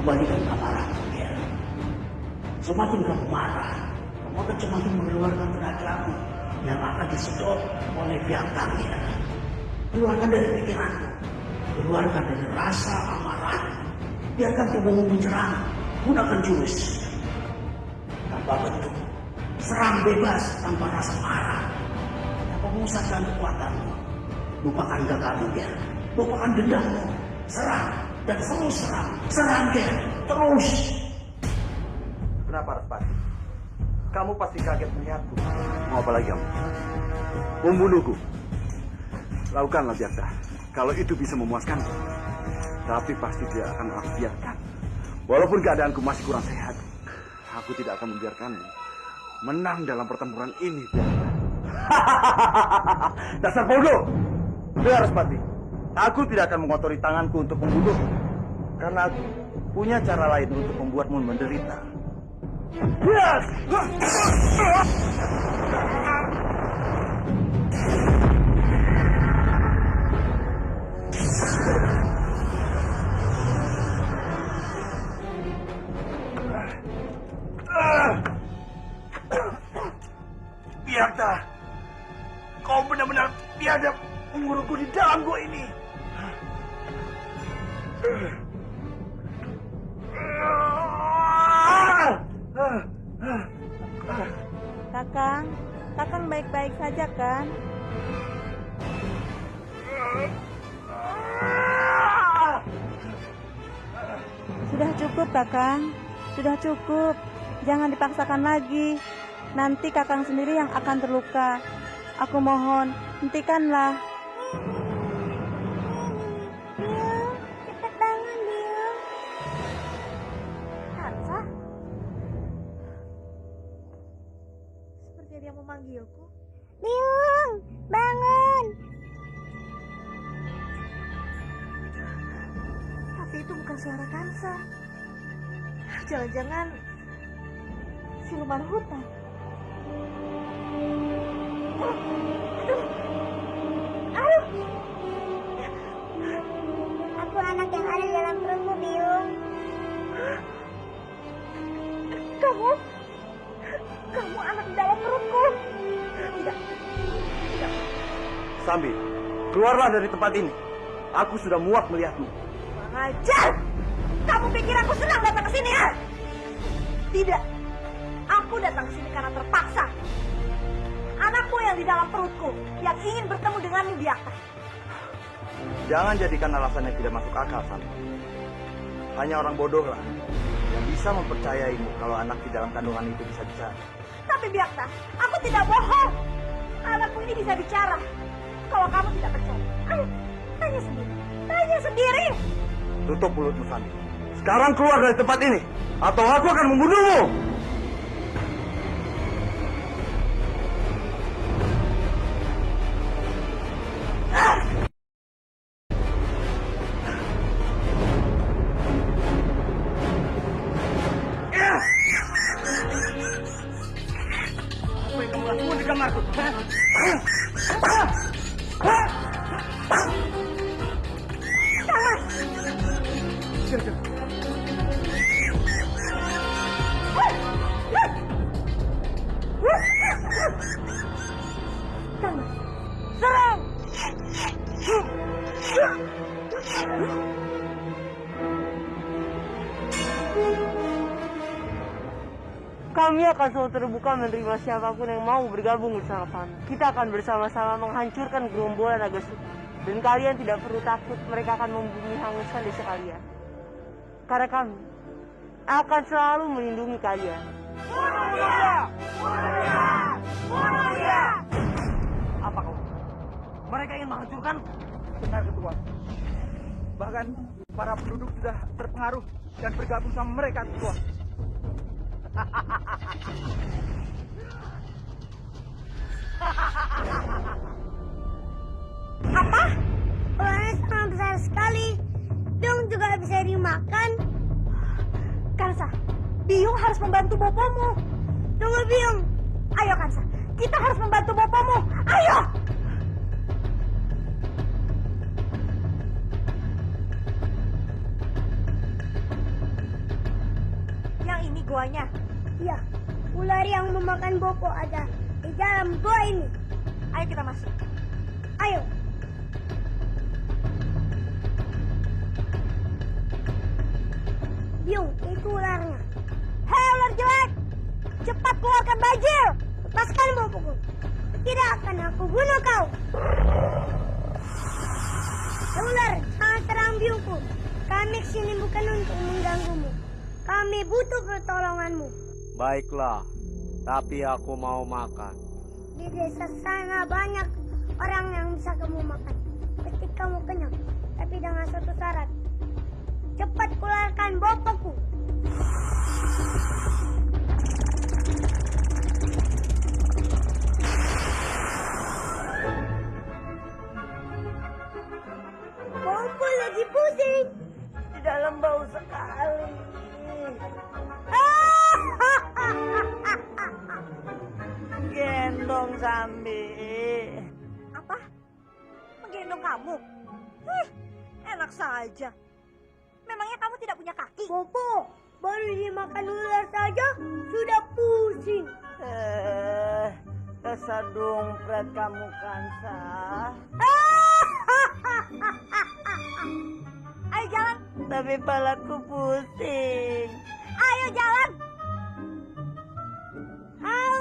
kembalikan amarahmu, Ger. Semakin kamu marah, kamu akan semakin mengeluarkan tenagamu yang akan disedot oleh Biangtang, Ger. Keluarkan dari pikiranmu, keluarkan dari rasa amarah. Biarkan tubuhmu menyerang, gunakan jurus. Tanpa bentuk, serang bebas tanpa rasa marah. Tanpa memusatkan kekuatanmu. Lupakan gagalmu, Ger. Lupakan dendammu. Serang dan terus serang. Serang, Ger. Terus. Kenapa, Respati? Kamu pasti kaget melihatku. Mau apa lagi kamu? Membunuhku. Lakukanlah, Biakta. Kalau itu bisa memuaskanku. Tapi pasti tidak akan aku biarkan. Walaupun keadaanku masih kurang sehat, aku tidak akan membiarkanmu menang dalam pertempuran ini, Biakta. Dasar bodoh! Lihat, Respati. Aku tidak akan mengotori tanganku untuk membunuhmu. Karena aku punya cara lain untuk membuatmu menderita. Yes! Biakta, kau benar-benar biadab mengurungku di dalam gua ini. Kakang baik-baik saja kan? Sudah cukup, Kakang. Sudah cukup. Jangan dipaksakan lagi. Nanti Kakang sendiri yang akan terluka. Aku mohon, hentikanlah. Biung, cepet bangun, Biung. Hansa? Seperti dia memanggilku. Biung, bangun. Tapi itu bukan suara Kansa. Jangan-jangan siluman hutan. Aduh. Aku anak yang ada di dalam perutmu, Biung. Kamu anak di dalam perutku. Tidak. Sambi, keluarlah dari tempat ini. Aku sudah muak melihatmu. Ajar! Kamu pikir aku senang datang ke sini, ya? Tidak. Aku datang ke sini karena terpaksa. Anakku yang di dalam perutku yang ingin bertemu denganmu, Biakta. Jangan jadikan alasan yang tidak masuk akal, Sambi. Hanya orang bodoh lah yang bisa mempercayaimu kalau anak di dalam kandungan itu bisa bicara. Tapi Biakta, aku tidak bohong. Anakku ini bisa bicara. Kalau kamu tidak percaya, ayo tanya sendiri. Tanya sendiri. Tutup mulutmu, Sambi. Sekarang keluar dari tempat ini, atau aku akan membunuhmu. Apa yang kamu lakukan di kamarku? Serang! Kami akan selalu terbuka menerima siapapun yang mau bergabung bersama kami. Kita akan bersama-sama menghancurkan gerombolan Agasuti. Dan kalian tidak perlu takut mereka akan membumi hanguskan desa kalian. Karena kami akan selalu melindungi kalian. Bunuh dia! Bunuh dia! Bunuh dia! Apa kau? Mereka ingin menghancurkan? Benar, Ketua. Bahkan para penduduk sudah terpengaruh dan bergabung sama mereka, Ketua. Apa? Ularnya sangat besar sekali. Biung juga bisa dimakan. Kansa, Biung harus membantu bopomu. Tunggu, Biung. Ayo Kansa, kita harus membantu bopomu. Ayo! guanya? Iya, ular yang memakan Bopo ada di dalam gua ini. Ayo kita masuk. Ayo. Biung, itu ularnya. Hei ular jelek, cepat keluarkan bajil. Lepaskan Bopoku. Tidak akan aku bunuh kau. Ular, jangan serang biungku. Kami kesini bukan untuk mengganggumu. Kami butuh pertolonganmu. Baiklah, tapi aku mau makan. Di desa sana banyak orang yang bisa kamu makan. Pasti kamu kenyang. Tapi dengan satu syarat. Cepat keluarkan Bopoku. Bopo lagi pusing. Di dalam bau sekali. Gendong Sambi. Apa? Menggendong kamu? Enak saja. Memangnya kamu tidak punya kaki? Bopo, baru dimakan ular saja sudah pusing. Kesadung pret kamu Kansa. Ayo jalan. Tapi palaku pusing. Ayo jalan.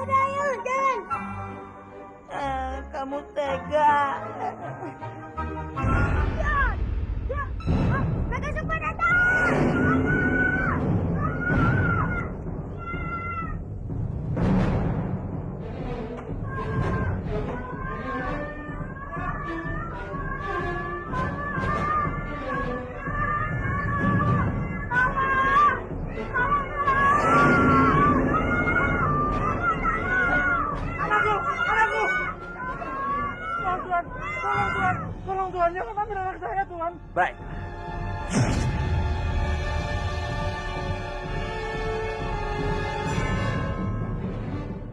Udah yuk jalan. Kamu tega. Mereka semua datang. Tolong Tuhan, jangan ambil anak saya Tuhan. Baik.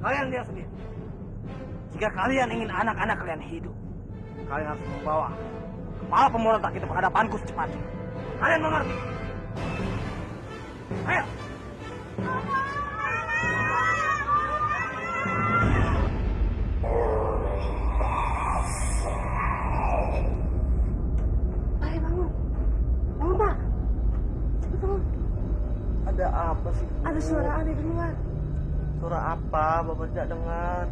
Kalian lihat sendiri. Jika kalian ingin anak-anak kalian hidup, kalian harus membawa kepala pemberontak itu menghadapanku secepatnya. Kalian mengerti? Ayo. Ada apa sih? Ada suara aneh di luar. Suara apa? Bapak tidak dengar.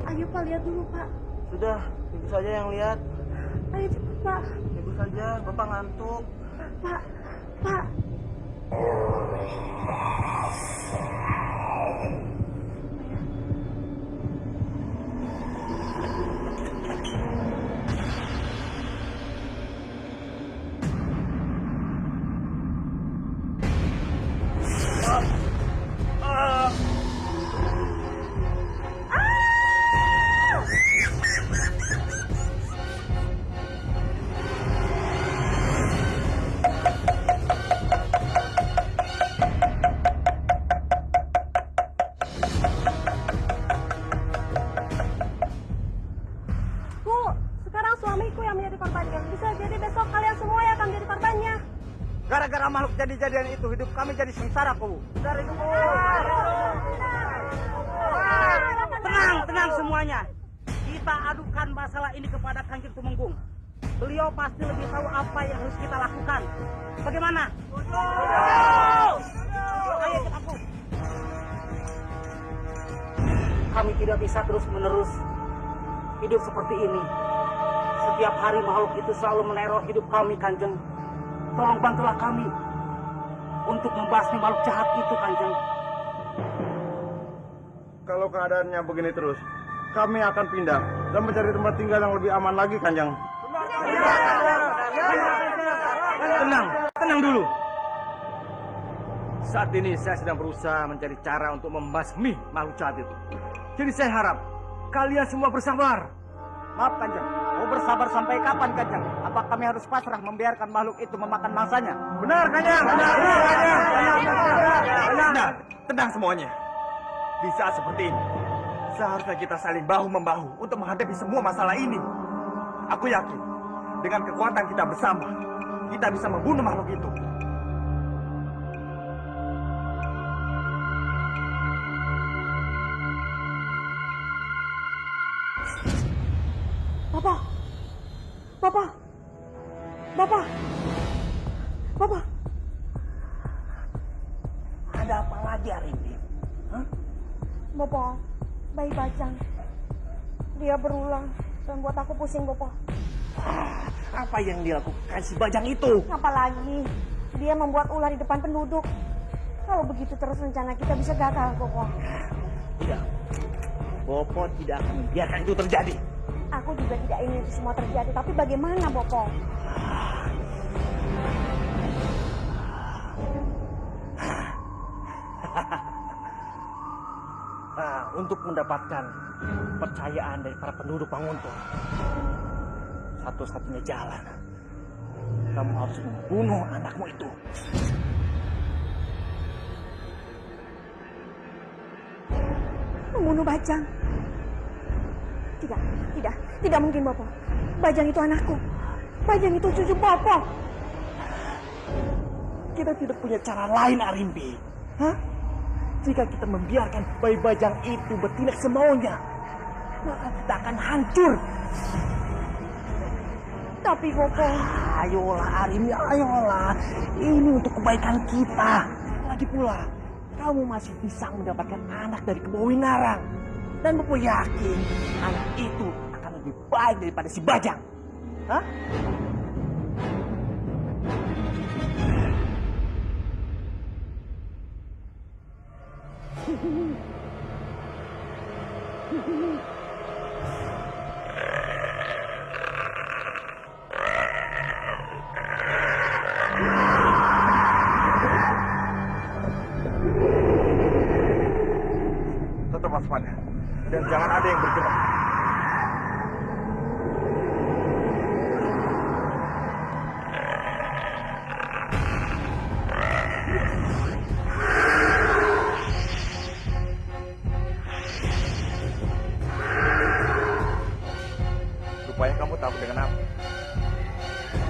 Ayo Pak, lihat dulu Pak. Sudah, ibu saja yang lihat. Ayo cepat Pak. Ibu saja, Bapak ngantuk. Pak, Pak. Gara-gara makhluk jadi-jadian itu hidup kami jadi sengsara, Bu. Dari dulu. Tenang semuanya. Kita adukan masalah ini kepada Kanjeng Tumenggung. Beliau pasti lebih tahu apa yang harus kita lakukan. Bagaimana? Ayo ikut aku. Kami tidak bisa terus-menerus hidup seperti ini. Setiap hari makhluk itu selalu meneror hidup kami, Kanjeng. Tolong bantulah kami untuk membasmi makhluk jahat itu, Kanjeng. Kalau keadaannya begini terus, kami akan pindah dan mencari tempat tinggal yang lebih aman lagi, Kanjeng. Tenang dulu. Saat ini saya sedang berusaha mencari cara untuk membasmi makhluk jahat itu. Jadi saya harap kalian semua bersabar. Maaf Kanjeng, mau bersabar sampai kapan Kanjeng? Apa kami harus pasrah membiarkan makhluk itu memakan mangsanya? Benar, Kanjeng. Benar. Tenang semuanya. Di saat seperti ini, seharusnya kita saling bahu-membahu untuk menghadapi semua masalah ini. Aku yakin, dengan kekuatan kita bersama, kita bisa membunuh makhluk itu. Bapak. Bapak. Ada apa lagi Arimbi? Hah? Bapak, bayi Bajang. Dia berulang dan buat aku pusing, Bapak. Apa yang dilakukan si Bajang itu? Apalagi dia membuat ular di depan penduduk. Kalau begitu terus rencana kita bisa gagal, Bapak. Tidak. Bopo tidak akan membiarkan itu terjadi. Aku juga tidak ingin itu semua terjadi, tapi bagaimana, Bapak? Nah, untuk mendapatkan kepercayaan dari para penduduk Panguntur, satu-satunya jalan, kamu harus membunuh anakmu itu. Membunuh Bajang? Tidak mungkin, Bapak. Bajang itu anakku. Bajang itu cucu Bapak. Kita tidak punya cara lain, Arimbi. Hah? Jika kita membiarkan bayi Bajang itu bertindak semaunya, maka kita akan hancur. Tapi, Bapak... Ayolah, Arimbi, ayolah. Ini untuk kebaikan kita. Lagi pula, kamu masih bisa mendapatkan anak dari Kebawinarang. Dan Bapak yakin anak itu akan lebih baik daripada si Bajang. Hah? Tetap waspada dan jangan ada yang bergerak. Rupanya kamu takut dengan apa?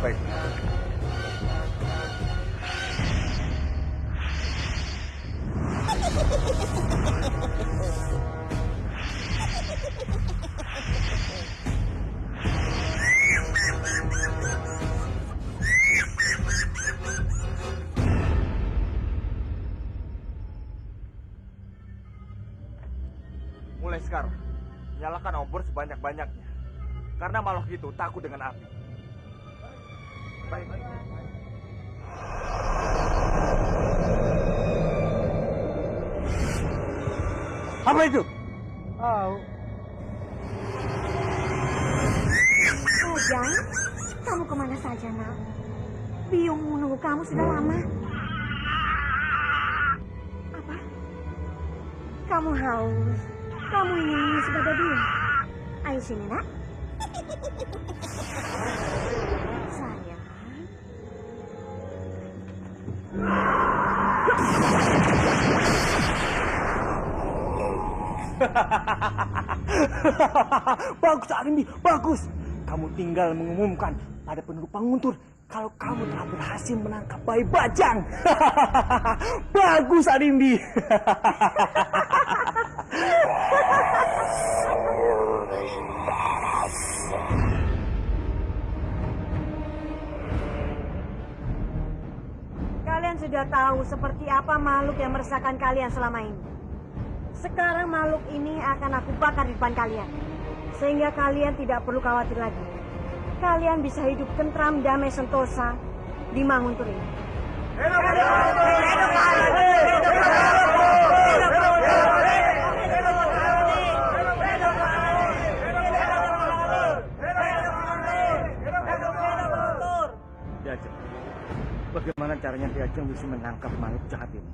Baik. Mulai sekarang, nyalakan obor sebanyak-banyaknya. Karena makhluk itu takut dengan api. Baik. Apa itu? Bajang, kamu kemana saja, nak? Biung menunggu kamu sudah lama. Apa? Kamu haus? Kamu ingin minum sebagai biung? Ayo sini, nak. Sayang. Bagus, Arimbi, bagus. Kamu tinggal mengumumkan pada penduduk Panguntur kalau kamu telah berhasil menangkap bayi Bajang. Bagus, Arimbi. Kalian sudah tahu seperti apa makhluk yang meresahkan kalian selama ini. Sekarang makhluk ini akan aku bakar di depan kalian. Sehingga kalian tidak perlu khawatir lagi. Kalian bisa hidup tentram, damai, sentosa di Manguntur ini. Diajeng, bagaimana caranya Diajeng bisa menangkap makhluk jahat ini?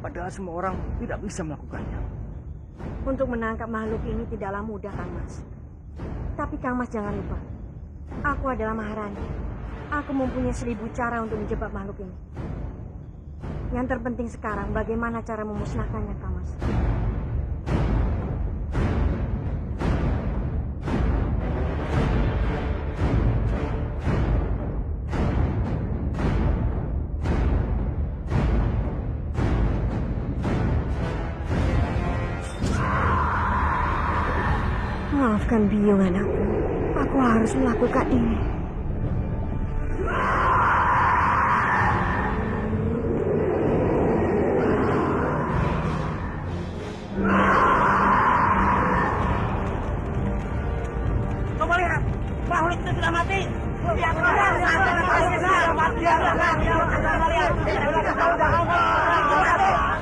Padahal semua orang tidak bisa melakukannya. Untuk menangkap makhluk ini tidaklah mudah, Kang Mas. Tapi Kang Mas jangan lupa, aku adalah Maharani. Aku mempunyai 1000 cara untuk menjebak makhluk ini. Yang terpenting sekarang bagaimana cara memusnahkannya, Kang Mas. Maafkan Biung, anakku. Aku harus melakukan ini.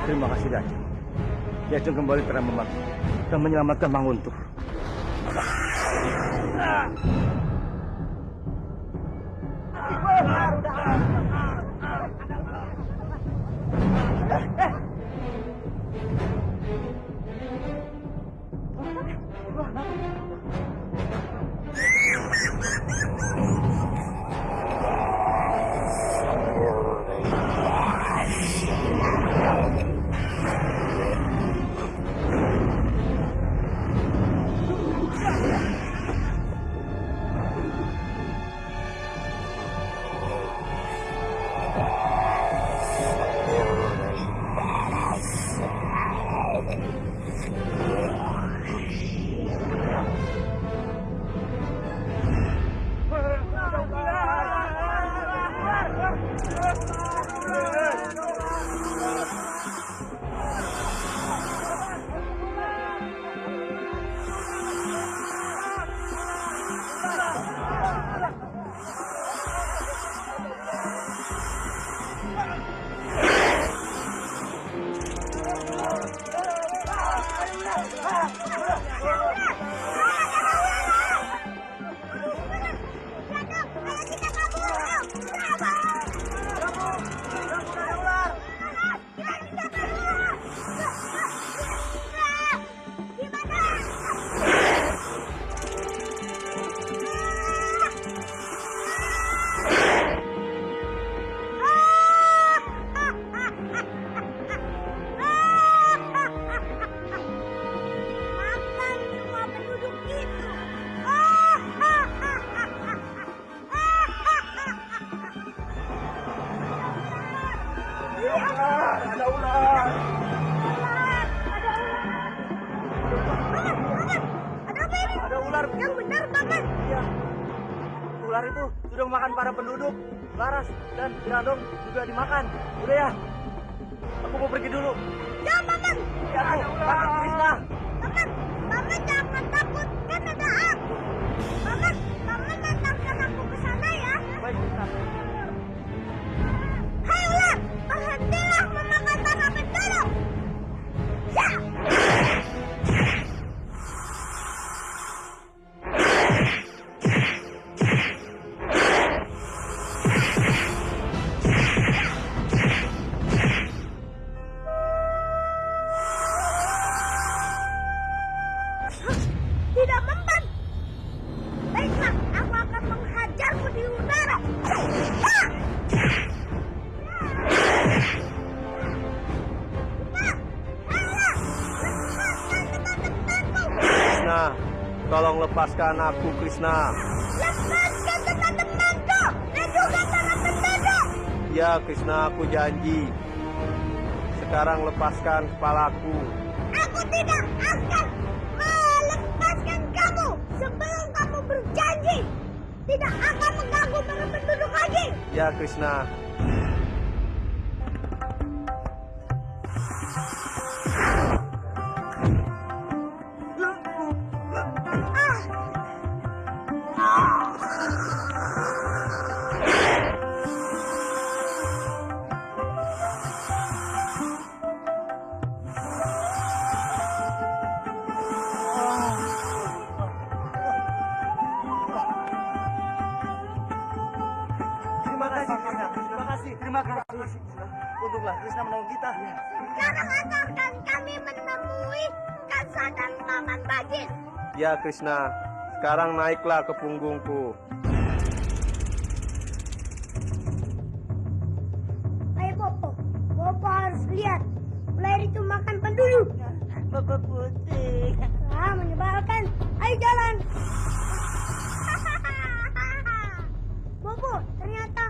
Terima kasih, Ki. Ki Ageng kembali telah membantu dan menyelamatkan Mang Untur. Ular itu sudah memakan para penduduk. Laras dan Grandong juga dimakan. Udah ya, aku mau pergi dulu. Ya, Paman. Ya, aku takut Krishna. Paman jangan takut, kan ada aku. Paman antarkan aku ke sana ya. Baik, Krishna. Hai ular, berhentilah memakan para penduduk. Ya. Tidak mempan. Baiklah, aku akan menghajarmu di udara. Krishna, tolong lepaskan aku, Krishna. Lepaskan teman-temanku dan juga para penduduk. Ya, Krishna, aku janji. Sekarang lepaskan kepalaku. Aku tidak akan melepaskan kamu sebelum kamu berjanji tidak akan mengganggu para penduduk lagi. Ya, Krishna. Terima kasih. Untunglah Krishna menolong kita. Sekarang antarkan kami menemui Kansa dan Paman Bajin. Ya, Krishna. Sekarang naiklah ke punggungku. Ayo Bopo, Bopo harus lihat. Ular itu makan penduduk. Bapak putih. Menyebalkan. Ayo jalan. Bopo, ternyata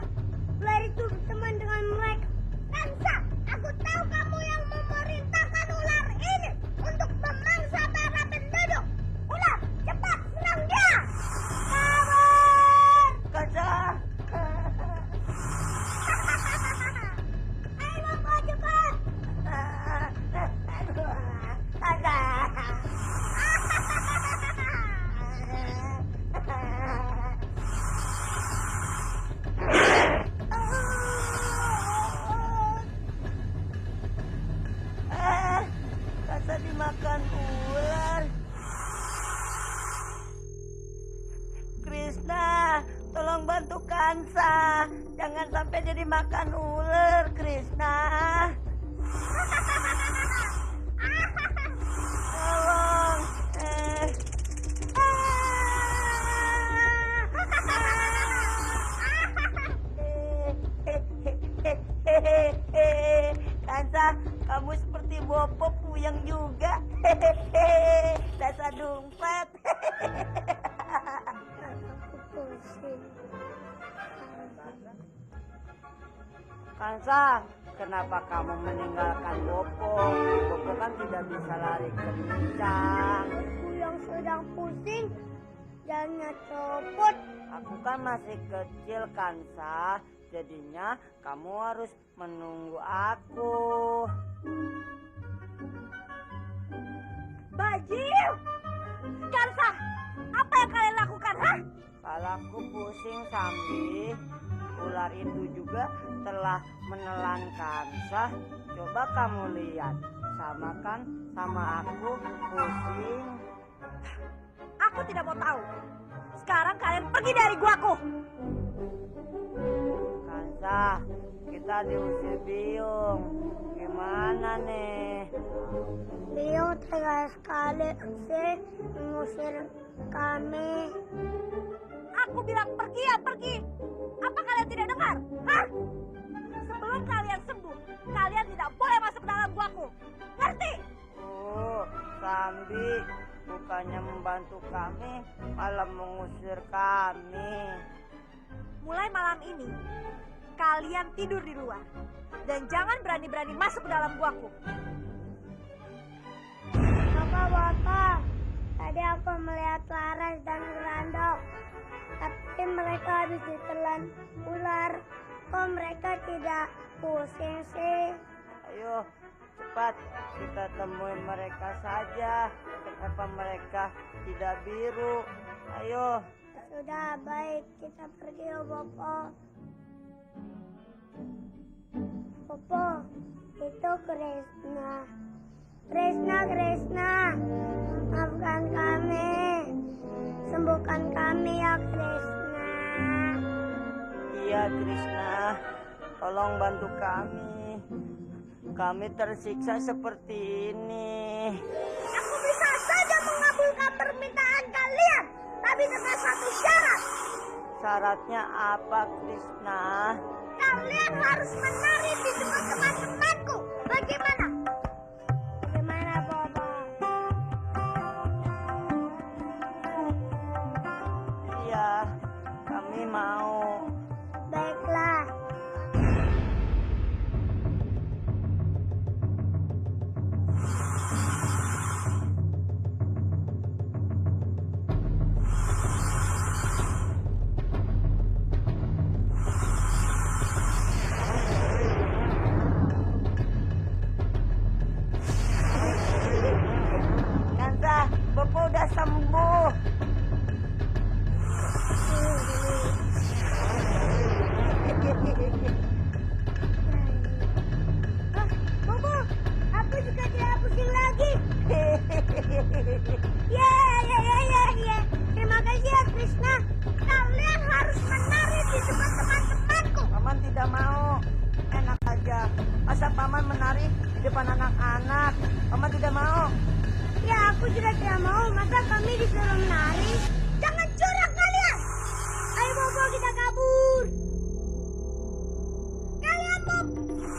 ular itu berteman dengan mereka. Kansa, aku tahu kamu yang memerintahkan ular ini untuk memangsa para penduduk. Ular, cepat serang dia. Kabur. Kansa. Ayo Bopo, cepat. Kansa. dimakan ular, Krishna. Tolong. Kansa, kamu seperti Bopo puyeng juga. Dasar dompet. Aku pusing. Kansa, kenapa kamu meninggalkan Bopo? Bopo kan tidak bisa lari kencang. Aku yang sedang pusing, jalannya copot. Aku kan masih kecil, Kansa. Jadinya kamu harus menunggu aku. Bajil! Kansa, apa yang kalian lakukan, ha? Kepalaku pusing, Sambi. Ular itu juga telah menelan Kansa. Coba kamu lihat, sama kan sama aku pusing. Aku tidak mau tahu. Sekarang kalian pergi dari guaku. Kansa, kita diusir Biung. Gimana nih? Biung tegas sekali sih mengusir kami. Aku bilang pergi ya pergi. Apa kalian tidak dengar? Hah? Sebelum kalian sembuh, kalian tidak boleh masuk ke dalam guaku. Ngerti? Oh, Sambi, bukannya membantu kami, malah mengusir kami. Mulai malam ini, kalian tidur di luar. Dan jangan berani-berani masuk ke dalam guaku. Bapak, tadi aku melihat Laras dan Gerandok. Tapi mereka habis ditelan ular. Kok mereka tidak pusing sih? Ayo, cepat kita temuin mereka saja. Kenapa mereka tidak biru? Ayo. Sudah baik, kita pergi ya Bopo. Bopo, itu Krishna. Krishna, maafkan kami. Sembuhkan kami ya Krishna. Iya, Krishna. Tolong bantu kami. Kami tersiksa seperti ini. Aku bisa saja mengabulkan permintaan kalian, tapi dengan satu syarat. Syaratnya apa, Krishna? Kalian harus menari di depan teman-temanku. Bagaimana? Bagaimana, Bobo? Iya, kami mau. Baiklah. Kansa, Bopo udah sembuh. Ah, Bobo, aku juga tidak pusing lagi. Ya. Terima kasih ya Krishna. Kalian harus menari di depan teman-temanku. Paman tidak mau. Enak aja. Masa paman menari di depan anak-anak? Paman tidak mau. Ya, aku juga tidak mau. Masa kami disuruh menari? Jangan curang kalian. Ayo Bobo, kita kabur. Kalian mau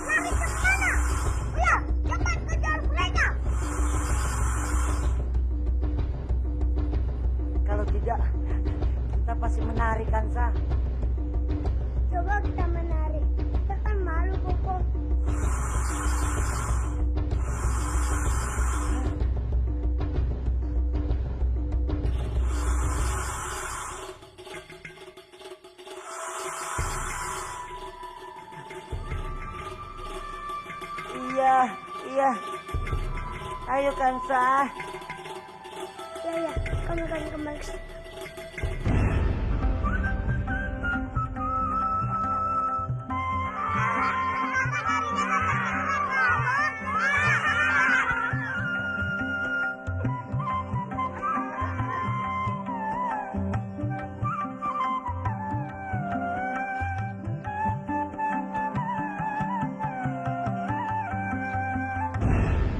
lari ke mana? Ya, cepat kejar mereka. Kalau tidak, kita pasti menari, Kansa. Coba kita menari. Kita kan malu, Bobo. Iya. Ayo, Kansa. Ya, kami akan kembali ke situ.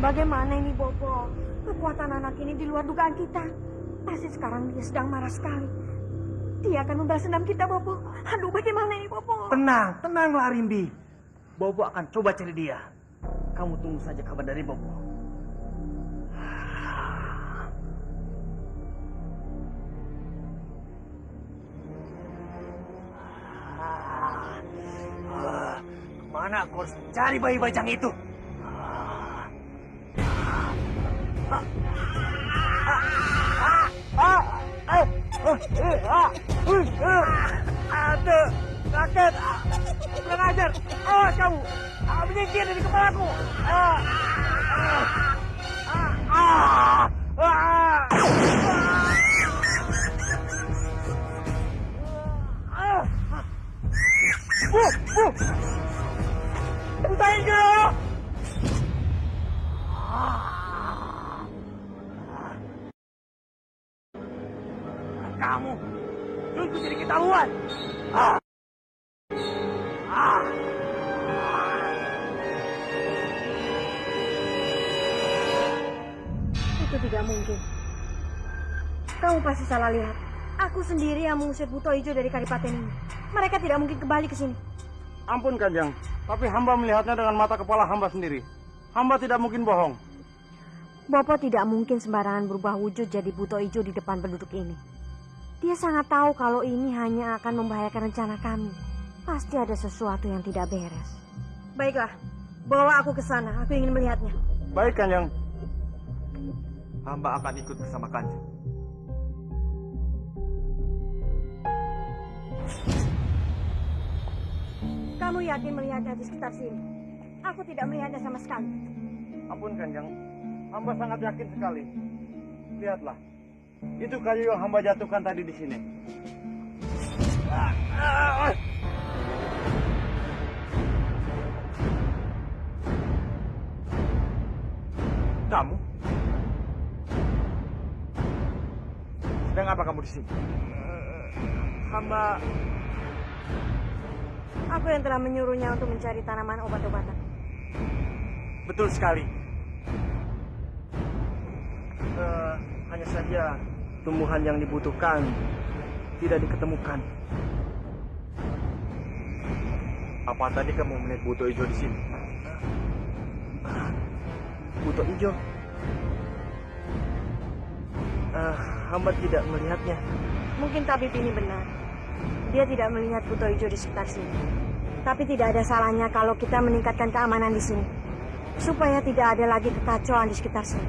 Bagaimana ini, Bopo? Kekuatan anak ini di luar dugaan kita. Pasti sekarang dia sedang marah sekali. Dia akan membalas dendam kita, Bopo. Aduh, bagaimana ini, Bopo? Tenang, tenanglah Rimbi. Bobo akan coba cari dia. Kamu tunggu saja kabar dari Bobo. Kemana aku harus cari bayi bajang itu? Aduh, sakit. Kurang ajar. Awas kamu. Menyingkir dari kepalaku. Entahin dulu. Kamu ikut jadi ketahuan. Itu tidak mungkin. Kamu pasti salah lihat. Aku sendiri yang mengusir Buto Ijo dari Kadipaten ini. Mereka tidak mungkin kembali ke sini. Ampun Kanjeng, tapi hamba melihatnya dengan mata kepala hamba sendiri. Hamba tidak mungkin bohong. Bopo tidak mungkin sembarangan berubah wujud jadi Buto Ijo di depan penduduk ini. Dia sangat tahu kalau ini hanya akan membahayakan rencana kami. Pasti ada sesuatu yang tidak beres. Baiklah, bawa aku ke sana. Aku ingin melihatnya. Baik Kanjeng. Hamba akan ikut bersama Kanjeng. Kamu yakin melihatnya di sekitar sini? Aku tidak melihatnya sama sekali. Ampun Kanjeng, hamba sangat yakin sekali. Lihatlah, itu kayu yang hamba jatuhkan tadi di sini. Kamu? Sedang apa kamu di sini? Hamba... Aku yang telah menyuruhnya untuk mencari tanaman obat-obatan. Betul sekali. Hanya saja tumbuhan yang dibutuhkan tidak diketemukan. Apa tadi kamu melihat buto hijau di sini? Buto hijau? Hamba tidak melihatnya. Mungkin tabib ini benar. Dia tidak melihat buto hijau di sekitar sini. Tapi tidak ada salahnya kalau kita meningkatkan keamanan di sini. Supaya tidak ada lagi kekacauan di sekitar sini.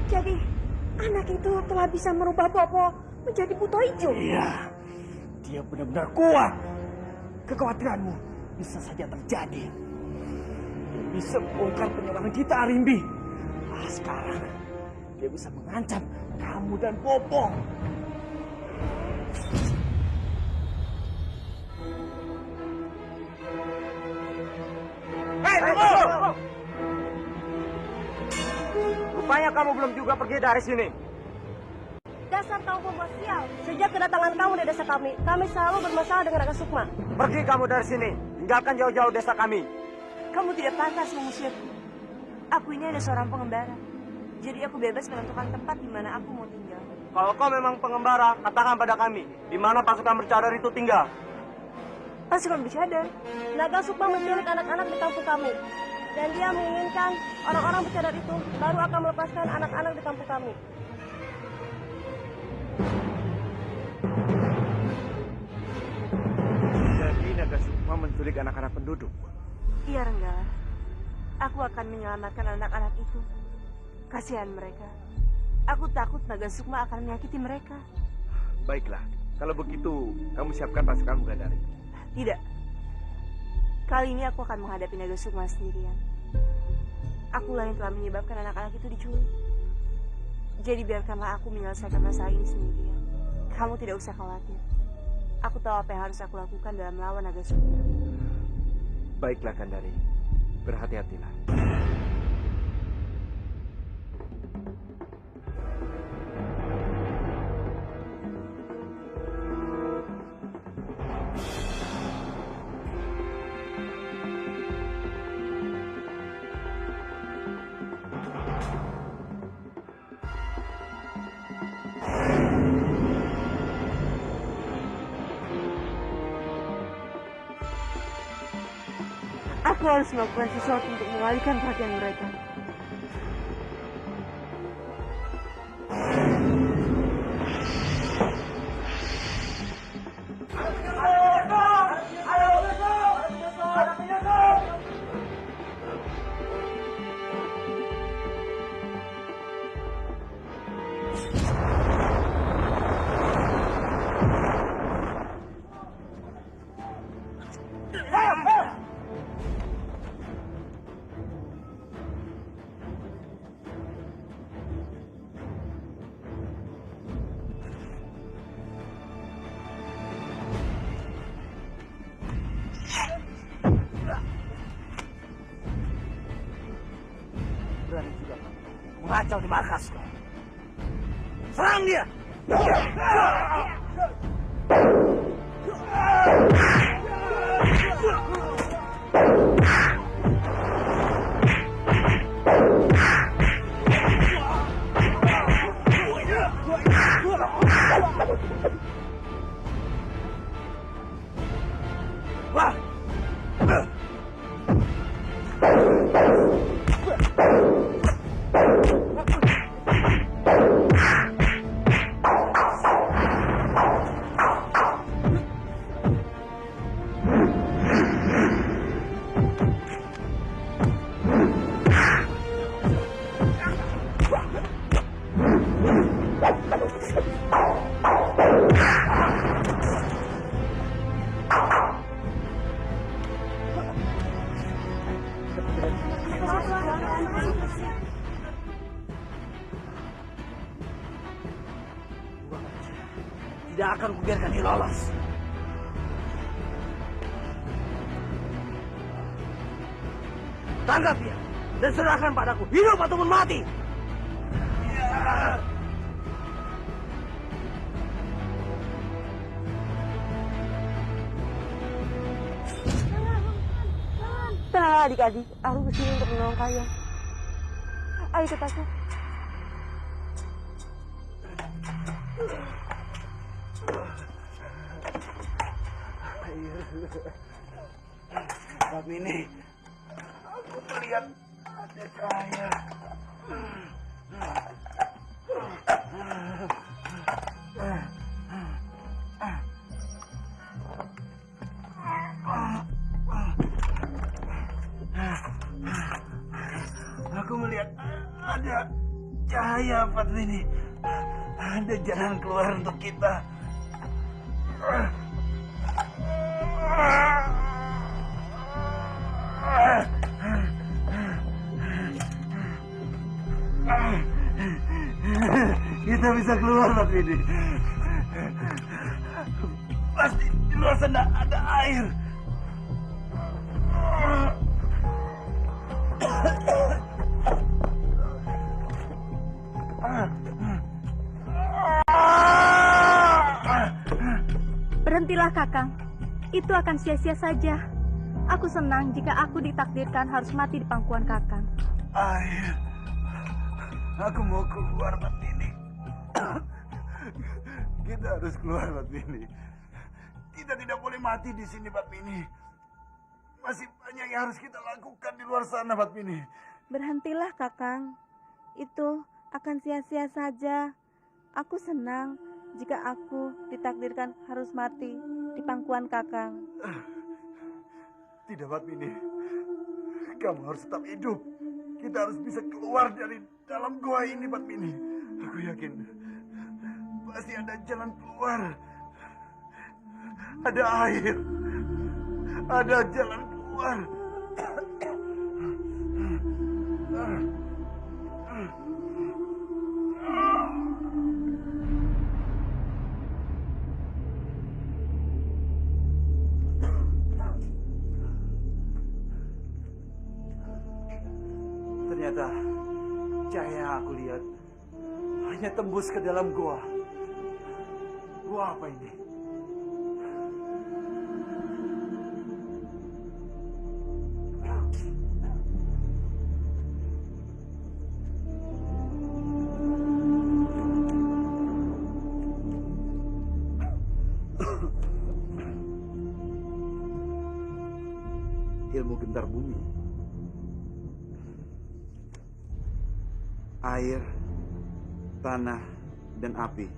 Jadi, anak itu telah bisa merubah Bopo menjadi buto hijau. Iya, dia benar-benar kuat. Kekhawatiranmu bisa saja terjadi. Dia bisa membongkar penyerangan kita, Arimbi. Sekarang dia bisa mengancam kamu dan Bopo. Hei, tunggu! Rupanya kamu belum juga pergi dari sini. Dasar kamu pembuat sial. Sejak kedatangan kamu di desa kami selalu bermasalah dengan Raka Sukma. Pergi kamu dari sini. Tinggalkan jauh-jauh desa kami. Kamu tidak pantas mengusirku. Aku ini ada seorang pengembara. Jadi aku bebas menentukan tempat di mana aku mau tinggal. Kalau kau memang pengembara, katakan pada kami, di mana pasukan bercadar itu tinggal. Pasukan bercadar? Naga Sukma menculik anak-anak di kampung kami. Dan dia menginginkan orang-orang bercadar itu baru akan melepaskan anak-anak di kampung kami. Jadi Naga Sukma menculik anak-anak penduduk. Iya, Renggala. Aku akan menyelamatkan anak-anak itu. Kasihan mereka. Aku takut Naga Sukma akan menyakiti mereka. Baiklah, kalau begitu kamu siapkan pasukan Bidadari. Tidak. Kali ini aku akan menghadapi Naga Sukma sendirian. Akulah yang telah menyebabkan anak-anak itu diculik. Jadi biarkanlah aku menyelesaikan masalah ini sendirian. Kamu tidak usah khawatir. Aku tahu apa yang harus aku lakukan dalam melawan Naga Sukma. Baiklah Kandari, berhati-hatilah. Aku harus melakukan sesuatu untuk mengalihkan perhatian mereka. Berani juga mengacau di markasku. Serang dia! Wah! Tidak akan kubiarkan dia lolos. Tangkap dia dan serahkan padaku, hidup ataupun mati. Tenanglah adik-adik, aku kesini untuk menolong kalian. Ayo ikut aku. Saat ini aku melihat ada cahaya. Aku melihat ada cahaya Fatmini. Ada jalan keluar untuk kita. Kita bisa keluar Fatmini. Pasti di luar sana ada air. Berhentilah Kakang, itu akan sia-sia saja. Aku senang jika aku ditakdirkan harus mati di pangkuan Kakang. Air. Aku mau keluar Fatmini. Kita harus keluar Fatmini. Kita tidak boleh mati di sini Fatmini. Masih banyak yang harus kita lakukan di luar sana Fatmini. Berhentilah Kakang, itu akan sia-sia saja. Aku senang jika aku ditakdirkan harus mati di pangkuan Kakang. Tidak Fatmini. Kamu harus tetap hidup. Kita harus bisa keluar dari dalam gua ini Fatmini. Aku yakin pasti ada jalan keluar. Ada air. Ada jalan keluar. Ternyata cahaya yang aku lihat hanya tembus ke dalam gua. Gua apa ini? ilmu gentar bumi. Air, tanah, dan api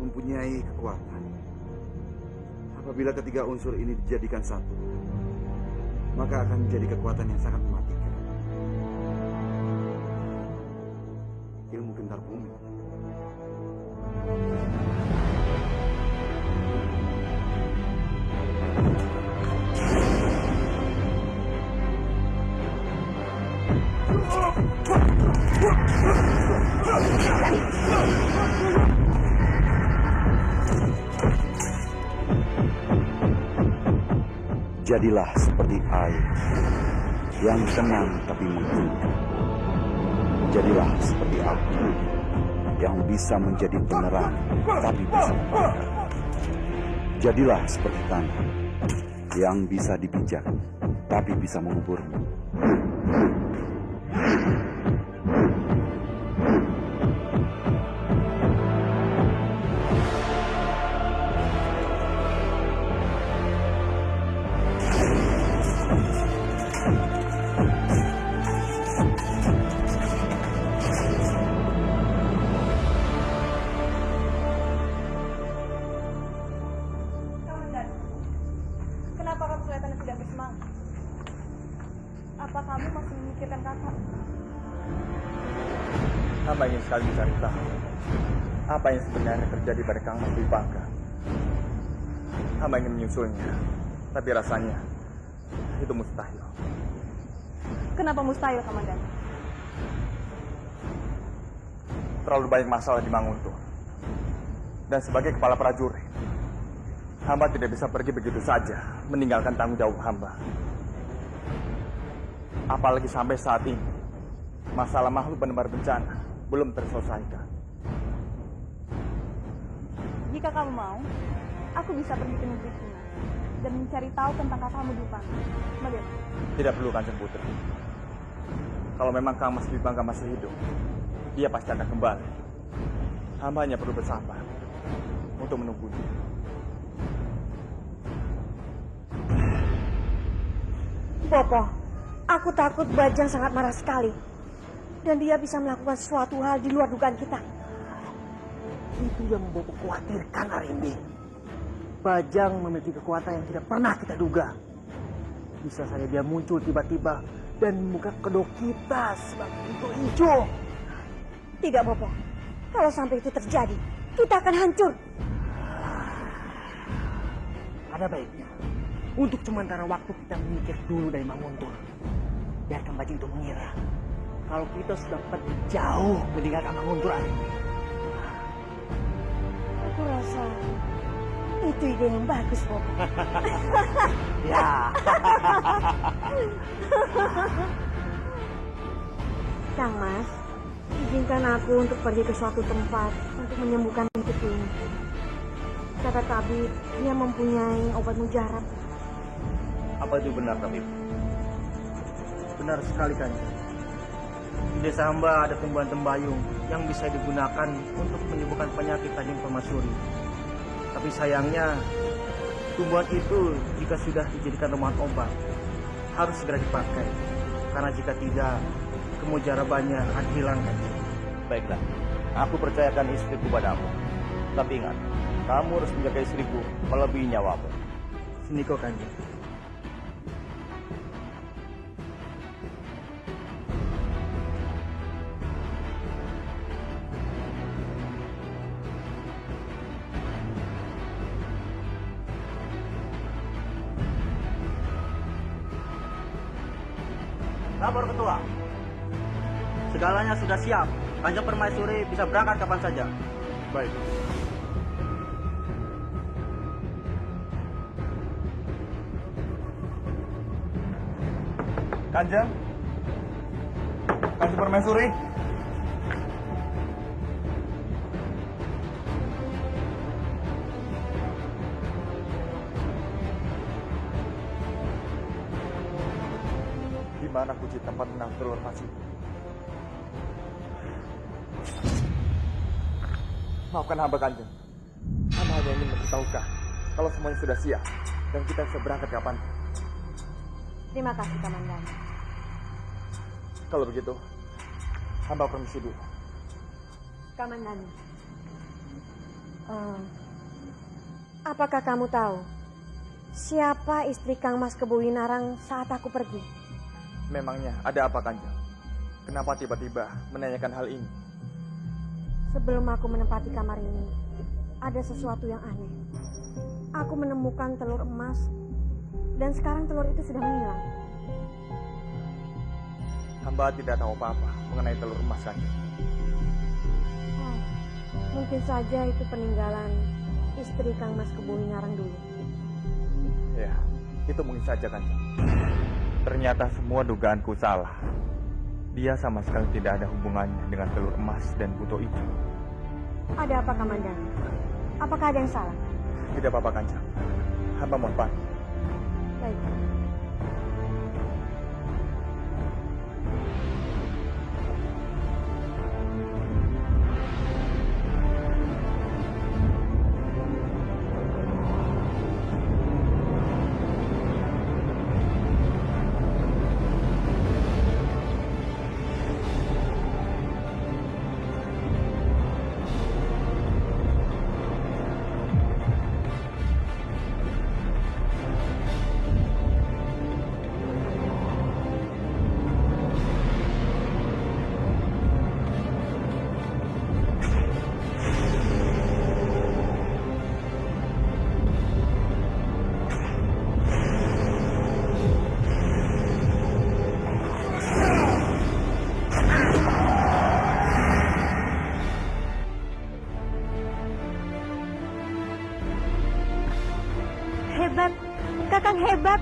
mempunyai kekuatan. Apabila ketiga unsur ini dijadikan satu, maka akan menjadi kekuatan yang sangat mematikan. Ilmu gentar bumi. Jadilah seperti air yang tenang tapi menggugah. Jadilah seperti api yang bisa menjadi penerang tapi bisa membakar. Jadilah seperti tanah yang bisa dipijak tapi bisa menguburmu. Kenapa kamu kelihatannya tidak bersemangat? Apa kamu masih memikirkan kakak? Hamba ingin sekali mencari tahu apa yang sebenarnya terjadi pada Kang Mas Dwi Pangga. Hamba ingin menyusulnya, tapi rasanya itu mustahil. Kenapa mustahil, Komandan? Terlalu banyak masalah di Manguntur. Dan sebagai kepala prajurit, hamba tidak bisa pergi begitu saja, meninggalkan tanggung jawab hamba. Apalagi sampai saat ini, masalah makhluk penebar bencana belum terselesaikan. Jika kamu mau, aku bisa pergi ke negeri Cina dan mencari tahu tentang kakakmu di Pangga. Bagaimana? Tidak perlu, Kanjeng Putri. Kalau memang Kang Mas Dwi Pangga masih hidup, dia pasti akan kembali. Hamba hanya perlu bersabar untuk menunggunya. Bopo, aku takut Bajang sangat marah sekali. Dan dia bisa melakukan sesuatu hal di luar dugaan kita. Itu yang Bopo khawatirkan, Arimbi. Bajang memiliki kekuatan yang tidak pernah kita duga. Bisa saja dia muncul tiba-tiba dan membuka kedok kita sebagai pintu hijau. Tidak, Bopo. Kalau sampai itu terjadi, kita akan hancur. Ada baiknya, untuk sementara waktu kita menyingkir dulu dari Manguntur. Biarkan Bajing itu mengira kalau kita sudah pergi jauh meninggalkan Manguntur, Arimbi. Aku rasa itu ide yang bagus, Bopo. Ya. Kang Mas, izinkan aku untuk pergi ke suatu tempat untuk menyembuhkan penyakitku ini. Kata tabib, dia mempunyai obat mujarab. Apa itu benar, Tabib? Benar sekali, Kanjeng. Di desa hamba ada tumbuhan tembayung yang bisa digunakan untuk menyembuhkan penyakit Kanjeng Permaisuri. Tapi sayangnya, tumbuhan itu jika sudah dijadikan rumuan obat, harus segera dipakai. Karena jika tidak, kemujarabannya akan hilang, Kanjeng. Baiklah, aku percayakan istriku padamu. Tapi ingat, kamu harus menjaga istriku melebihi nyawamu. Sini kau, Kanjeng. Lapor Ketua. Segalanya sudah siap. Kanjeng Permaisuri bisa berangkat kapan saja. Baik. Kanjeng Permaisuri. Di mana kunci tempat menang telur masih? Maafkan hamba, Kanjeng. Hamba hanya ingin memberitahukan kalau semuanya sudah siap dan kita bisa berangkat kapan. Terima kasih, Kamandanu. Kalau begitu, hamba permisi dulu. Kamandanu. Apakah kamu tahu siapa istri Kang Mas Kebowinarang saat aku pergi? Memangnya ada apa, Kanjeng? Kenapa tiba-tiba menanyakan hal ini? Sebelum aku menempati kamar ini, ada sesuatu yang aneh. Aku menemukan telur emas, dan sekarang telur itu sudah menghilang. Hamba tidak tahu apa-apa mengenai telur emas, Kanjeng. Oh, mungkin saja itu peninggalan istri Kang Mas Kebowinarang dulu. Ya, itu mungkin saja, Kanjeng. Ternyata semua dugaanku salah. Dia sama sekali tidak ada hubungannya dengan telur emas dan buto itu. Ada apa, Kamandanu? Apakah ada yang salah? Tidak apa-apa, Kanjeng. Hamba mohon pamit. Baik. Hebat, Kakang hebat.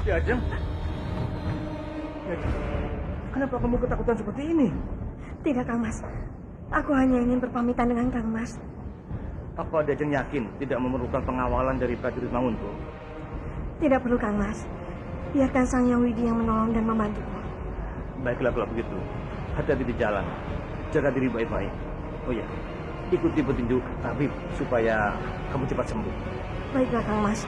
Ya, Ajeng. Kenapa kamu ketakutan seperti ini? Tidak, Kang Mas. Aku hanya ingin berpamitan dengan Kang Mas. Apa Ajeng yakin tidak memerlukan pengawalan dari prajurit Manguntuh? Tidak perlu, Kang Mas. Biarkan Sang Yang Widi yang menolong dan membantuku. Baiklah kalau begitu. Hati-hati di jalan. Jaga diri baik-baik. Oh ya, ikuti petunjuk tabib supaya kamu cepat sembuh. Baiklah, Kang Mas.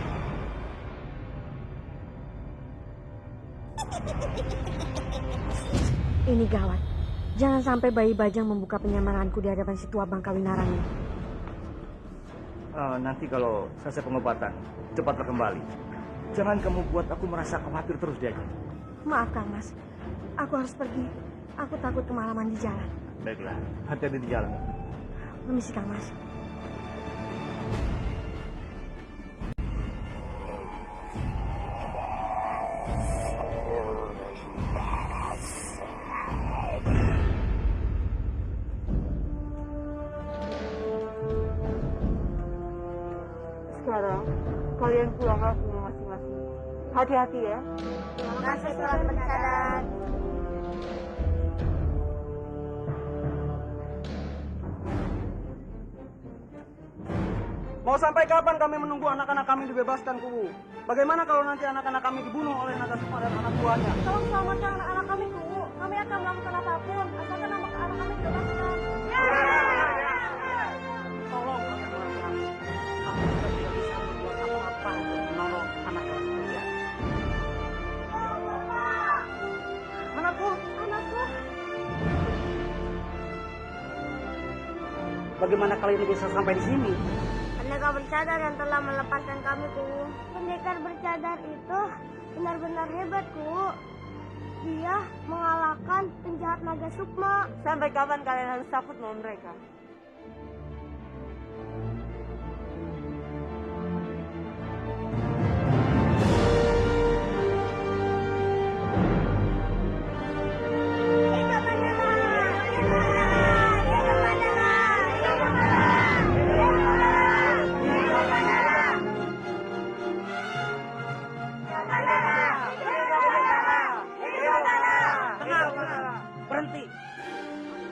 Ini gawat. Jangan sampai bayi Bajang membuka penyamaranku di hadapan si tua Bangka Winarang ini. Nanti kalau selesai pengobatan, cepatlah kembali. Jangan kamu buat aku merasa khawatir terus dia. Maaf, Kang Mas. Aku harus pergi. Aku takut kemalaman di jalan. Baiklah, hati-hati di jalan. Permisi, Kang Mas. Sekarang kalian pulanglah ke rumah masing-masing. Hati-hati ya. Terima kasih, Tuan Pencadan. Mau sampai kapan kami menunggu anak-anak kami dibebaskan, Kuwu? Bagaimana kalau nanti anak-anak kami dibunuh oleh naga Sukma dan anak buahnya? Tolong selamatkan anak-anak kami, Bu. Kami akan melakukan apapun, asalkan anak kami dibebaskan. Tolong kalian orang-orang. Aku sudah tidak bisa berbuat apa-apa untuk menolong anak-anak kalian. Anakku, Anakku. Bagaimana kalian bisa sampai di sini? Pendekar bercadar yang telah melepaskan kami, Ku. Pendekar bercadar itu benar-benar hebat, Ku. Dia mengalahkan penjahat naga Sukma. Sampai kapan kalian harus takut sama mereka?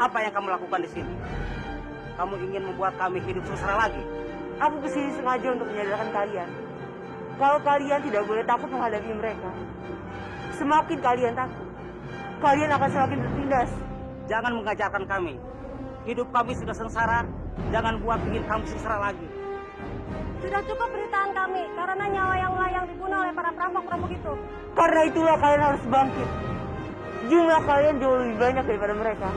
Apa yang kamu lakukan di sini? Kamu ingin membuat kami hidup sengsara lagi? Aku kesini sengaja untuk menyadarkan kalian. Kalau kalian tidak boleh takut menghadapi mereka. Semakin kalian takut, kalian akan semakin tertindas. Jangan mengajarkan kami. Hidup kami sudah sengsara. Jangan buat bikin kami sengsara lagi. Sudah cukup beritaan kami, karena nyawa yang melayang dibunuh oleh para perampok-perampok itu. Karena itulah kalian harus bangkit. Jumlah kalian jauh lebih banyak daripada mereka.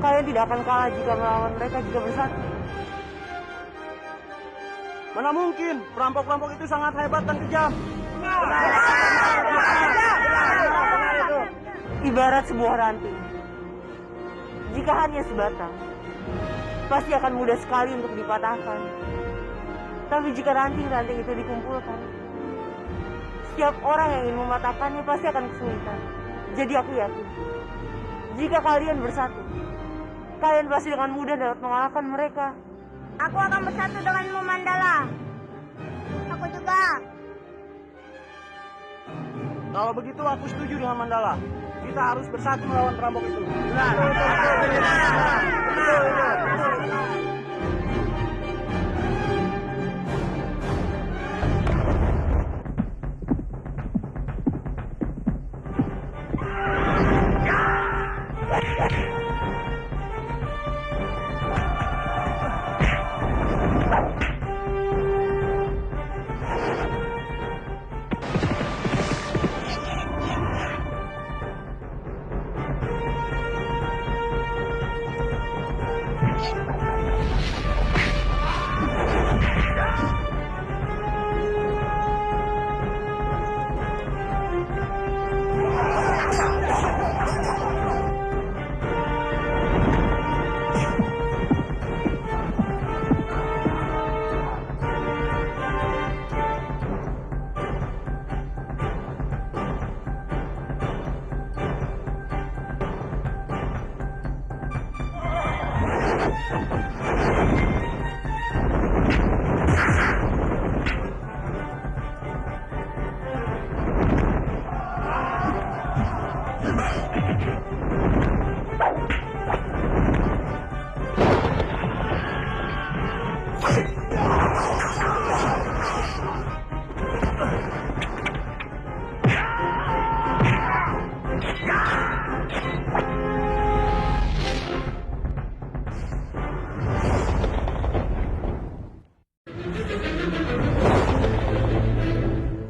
Kalian tidak akan kalah jika melawan mereka jika bersatu. Mana mungkin, perampok-perampok itu sangat hebat dan kejam. Ibarat sebuah ranting. Jika hanya sebatang, pasti akan mudah sekali untuk dipatahkan. Tapi jika ranting-ranting itu dikumpulkan, setiap orang yang ingin mematahkannya pasti akan kesulitan. Jadi aku yakin, jika kalian bersatu, kalian pasti dengan mudah dapat mengalahkan mereka. Aku akan bersatu denganmu, Mandala. Aku juga. Kalau begitu aku setuju dengan Mandala. Kita harus bersatu melawan perampok itu. Benar.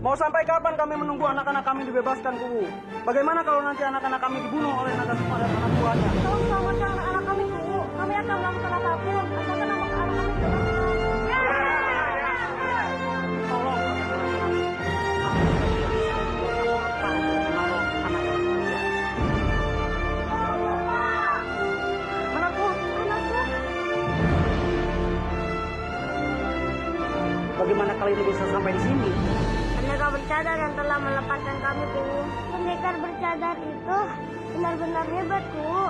Mau sampai kapan kami menunggu anak-anak kami dibebaskan, Kuwu? Bagaimana kalau nanti anak-anak kami dibunuh oleh Nagasukma dan anak buahnya? Tolong selamatkan anak-anak kami, Kuwu. Kami akan melakukan apapun asalkan anak-anak kami Bagaimana kalian bisa sampai di sini? Pendekar bercadar yang telah melepaskan kami, Kuwu. Pendekar bercadar itu benar-benar hebat, Kuwu.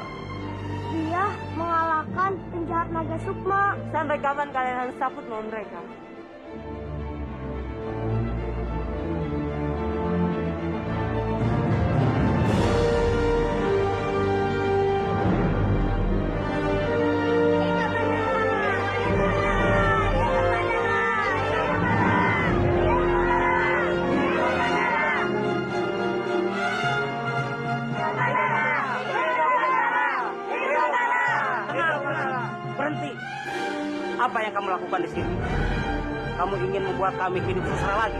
Dia mengalahkan penjahat Nagasukma. Sampai kapan kalian harus takut melawan mereka? Berhenti. Apa yang kamu lakukan di sini? Kamu ingin membuat kami hidup sengsara lagi?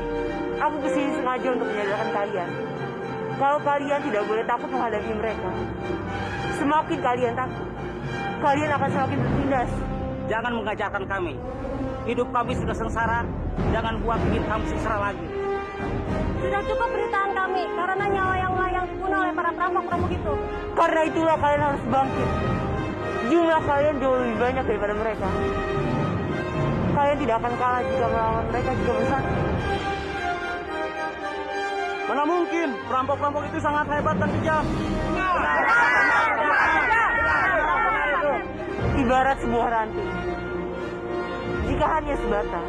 Aku kesini sengaja untuk menyadarkan kalian. Kalau kalian tidak boleh takut menghadapi mereka. Semakin kalian takut, kalian akan semakin tertindas. Jangan mengajarkan kami. Hidup kami sudah sengsara. Jangan buat bikin kami sengsara lagi. Sudah cukup beritaan kami, karena nyawa yang melayang dibunuh oleh para perampok-perampok itu. Karena itulah kalian harus bangkit. Jumlah kalian jauh lebih banyak daripada mereka. Kalian tidak akan kalah jika melawan mereka jika bersatu. Mana mungkin, perampok-perampok itu sangat hebat dan kejam. Ibarat sebuah ranting. Jika hanya sebatang,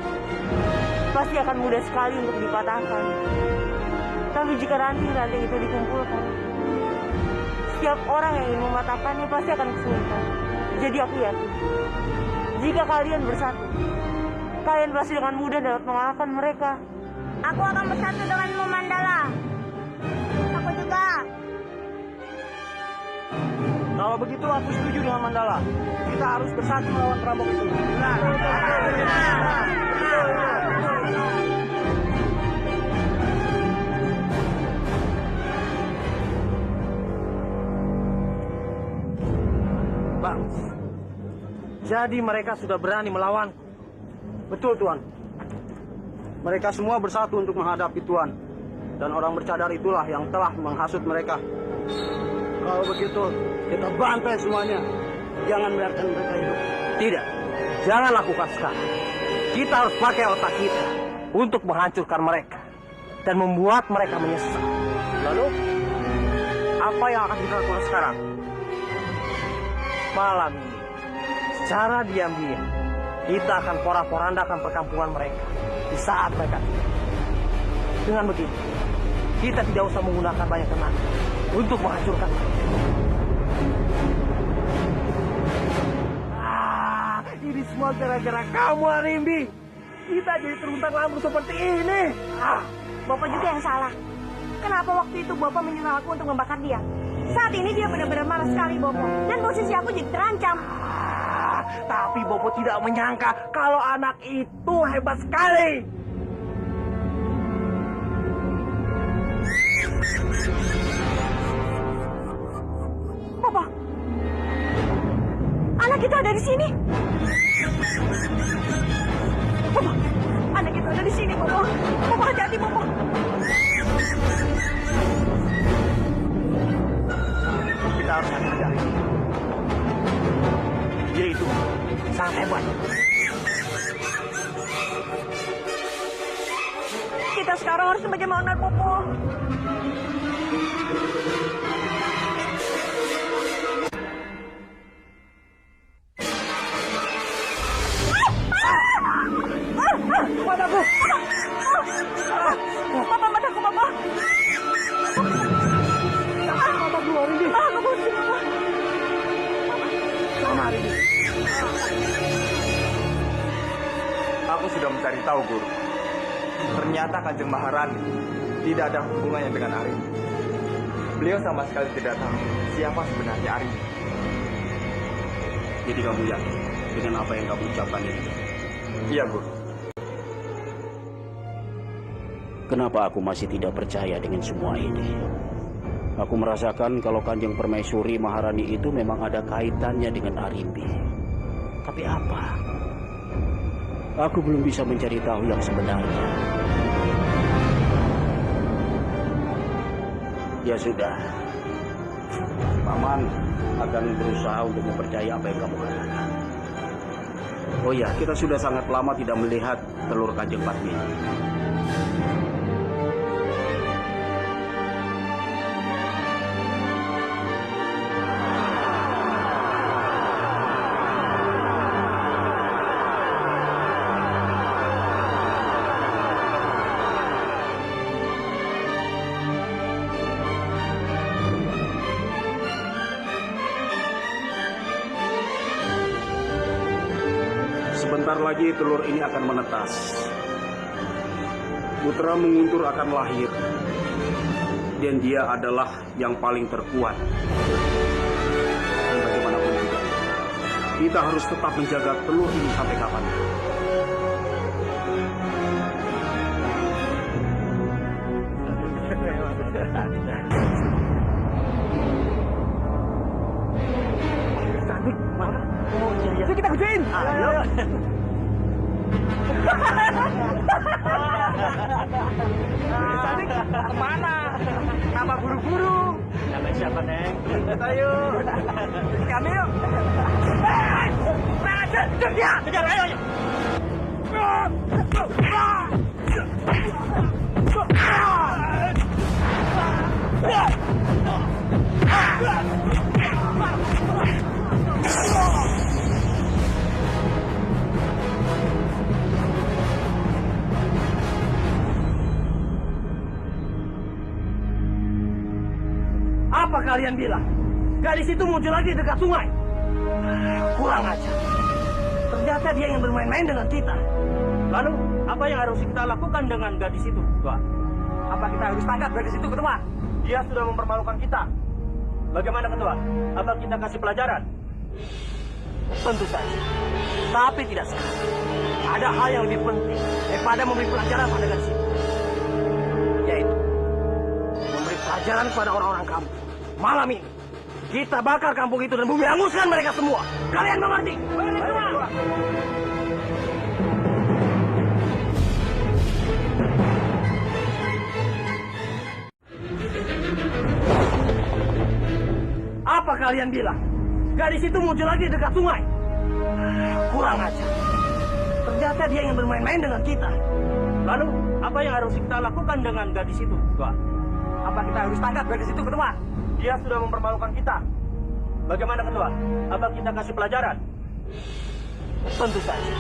pasti akan mudah sekali untuk dipatahkan. Tapi jika ranting-ranting itu dikumpulkan, setiap orang yang ingin mematakannya pasti akan kesulitan. Jadi aku yakin, jika kalian bersatu, kalian pasti dengan mudah dapat mengalahkan mereka. Aku akan bersatu denganmu, Mandala. Aku juga. Kalau begitu aku setuju dengan Mandala. Kita harus bersatu melawan perampok itu. Bagus. Jadi mereka sudah berani melawanku. Betul, Tuan. Mereka semua bersatu untuk menghadapi Tuan. Dan orang bercadar itulah yang telah menghasut mereka. Kalau begitu, kita bantai semuanya. Jangan biarkan mereka hidup. Tidak, jangan lakukan sekarang. Kita harus pakai otak kita untuk menghancurkan mereka dan membuat mereka menyesal. Lalu, apa yang akan kita lakukan sekarang? Malam ini, secara diam-diam, kita akan porak-porandakan perkampungan mereka di saat mereka tidur. Dengan begitu, kita tidak usah menggunakan banyak tenaga untuk menghancurkan mereka. Ini semua gara-gara kamu, Arimbi. Kita jadi teruntang-lantung seperti ini. Bapak juga yang salah. Kenapa waktu itu Bapak menyuruh aku untuk membakar dia? Saat ini dia benar-benar marah sekali, Bopo. Dan posisi aku jadi terancam. Tapi Bopo tidak menyangka kalau anak itu hebat sekali. Bopo, anak itu ada di sini. Bopo, anak itu ada di sini, Bopo. Bopo, hati-hati, Bopo. Kita harus hati-hati. Dia itu sangat hebat. Kita sekarang harus bagaimana, Bopo? Mataku! Bapak, mataku, Bapak! Mataku, Arimbi! Sama Arimbi. Aku sudah mencari tahu, Guru. Ternyata Kanjeng Maharani tidak ada hubungannya dengan Arimbi. Beliau sama sekali tidak tahu siapa sebenarnya Arimbi. Jadi kamu yakin dengan apa yang kamu ucapkan ini? Iya, Guru. Kenapa aku masih tidak percaya dengan semua ini? Aku merasakan kalau Kanjeng Permaisuri Maharani itu memang ada kaitannya dengan Arimbi. Tapi apa? Aku belum bisa mencari tahu yang sebenarnya. Ya sudah. Paman akan berusaha untuk mempercayai apa yang kamu katakan. Oh ya, kita sudah sangat lama tidak melihat telur Kanjeng Padmini. Sebentar lagi telur ini akan menetas. Putra menguntur akan lahir. Dan dia adalah yang paling terkuat. Dan bagaimanapun juga, kita harus tetap menjaga telur ini sampai kapan. Cantik, mana? Oh, iya. Yuk kita kerjain. Ayo. Cantik, kemana? Nama buru-buru. Nama siapa, Neng? Kita yuk. Kami yuk. Kejar dia. Kejar, ayo. Apa kalian bilang? Gadis itu muncul lagi dekat sungai. Kurang ajar. Ternyata dia yang bermain-main dengan kita. Lalu, apa yang harus kita lakukan dengan gadis itu, Tuan? Apa kita harus tangkap gadis itu, Ketua? Dia sudah mempermalukan kita. Bagaimana, Ketua? Apa kita kasih pelajaran? Tentu saja. Tapi tidak sekarang. Ada hal yang lebih penting daripada memberi pelajaran pada gadis itu. Yaitu, memberi pelajaran kepada orang-orang kampung. Malam ini, kita bakar kampung itu dan bumi hanguskan mereka semua. Kalian mengerti? Apa kalian bilang? Gadis itu muncul lagi dekat sungai. Kurang ajar. Ternyata dia yang bermain-main dengan kita. Lalu, apa yang harus kita lakukan dengan gadis itu, Tuan? Apa kita harus tangkap gadis itu, Ketua? Dia sudah mempermalukan kita. Bagaimana, Ketua? Apa kita kasih pelajaran? Tentu saja.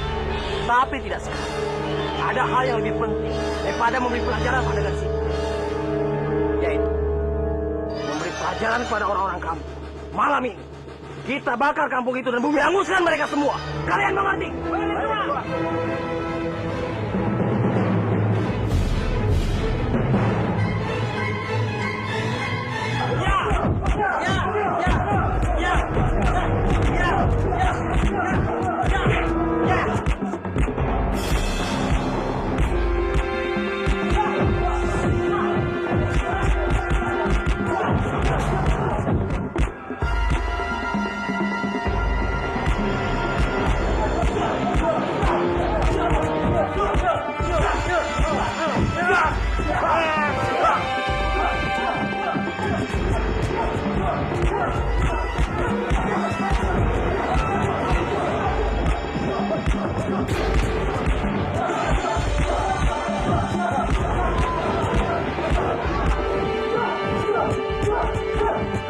Tapi tidak sekarang. Ada hal yang lebih penting daripada memberi pelajaran pada gadis itu. Yaitu, memberi pelajaran kepada orang-orang kampung. Malam ini, kita bakar kampung itu dan bumi hanguskan mereka semua. Kalian mengerti?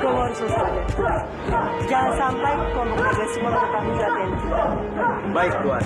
Kau harus waspada. Jangan sampai kelompok naga semua mengetahui latihan kita. Baik, Tuan.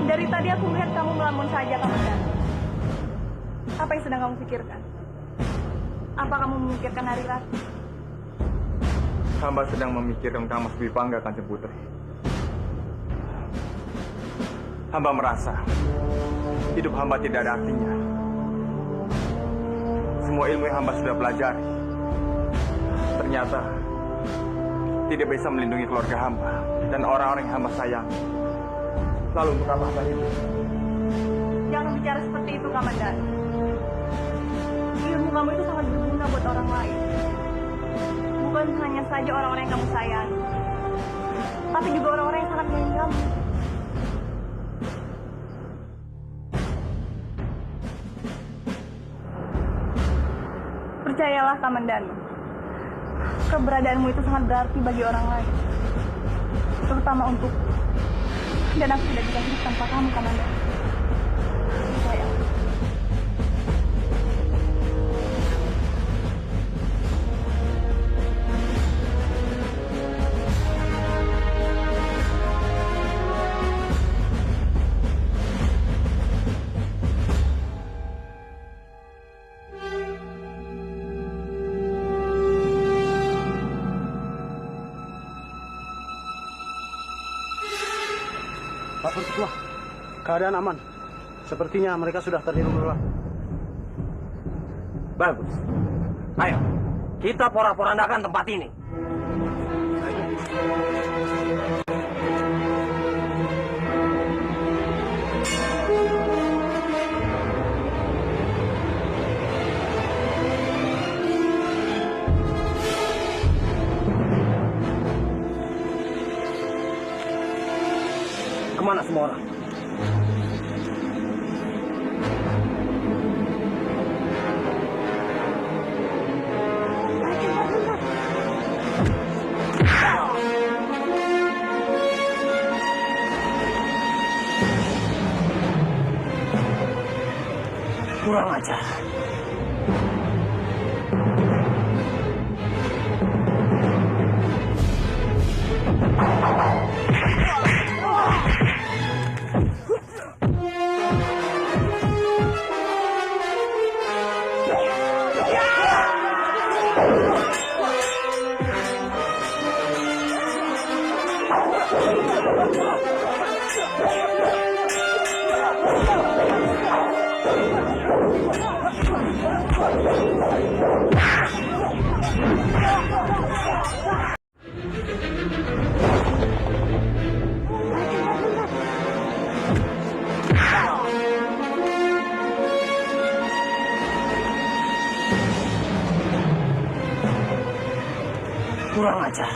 Dari tadi aku melihat kamu melamun saja, Komandan. Apa yang sedang kamu pikirkan? Apa kamu memikirkan Hari Ratu? Hamba sedang memikirkan Kang Mas Bipangga, Kanjeng Putri. Hamba merasa hidup hamba tidak ada artinya. Semua ilmu yang hamba sudah pelajari ternyata tidak bisa melindungi keluarga hamba dan orang-orang yang hamba sayang. Lalu untuk apa hamba hidup? Jangan bicara seperti itu, Komandan. Ilmu kamu itu sangat berguna buat orang lain. Bukan hanya saja orang-orang yang kamu sayang, tapi juga orang-orang yang sangat menyayangi kamu. Percayalah, Komandan. Keberadaanmu itu sangat berarti bagi orang lain, terutama untuk Dan aku tidak bisa hidup tanpa kamu, Kamanda. Sayang. Pak Pertua, keadaan aman. Sepertinya mereka sudah tertidur lelap. Bagus. Ayo, kita porak-porandakan tempat ini. Kemana semua orang? Kurang ajar. Kurang ajar.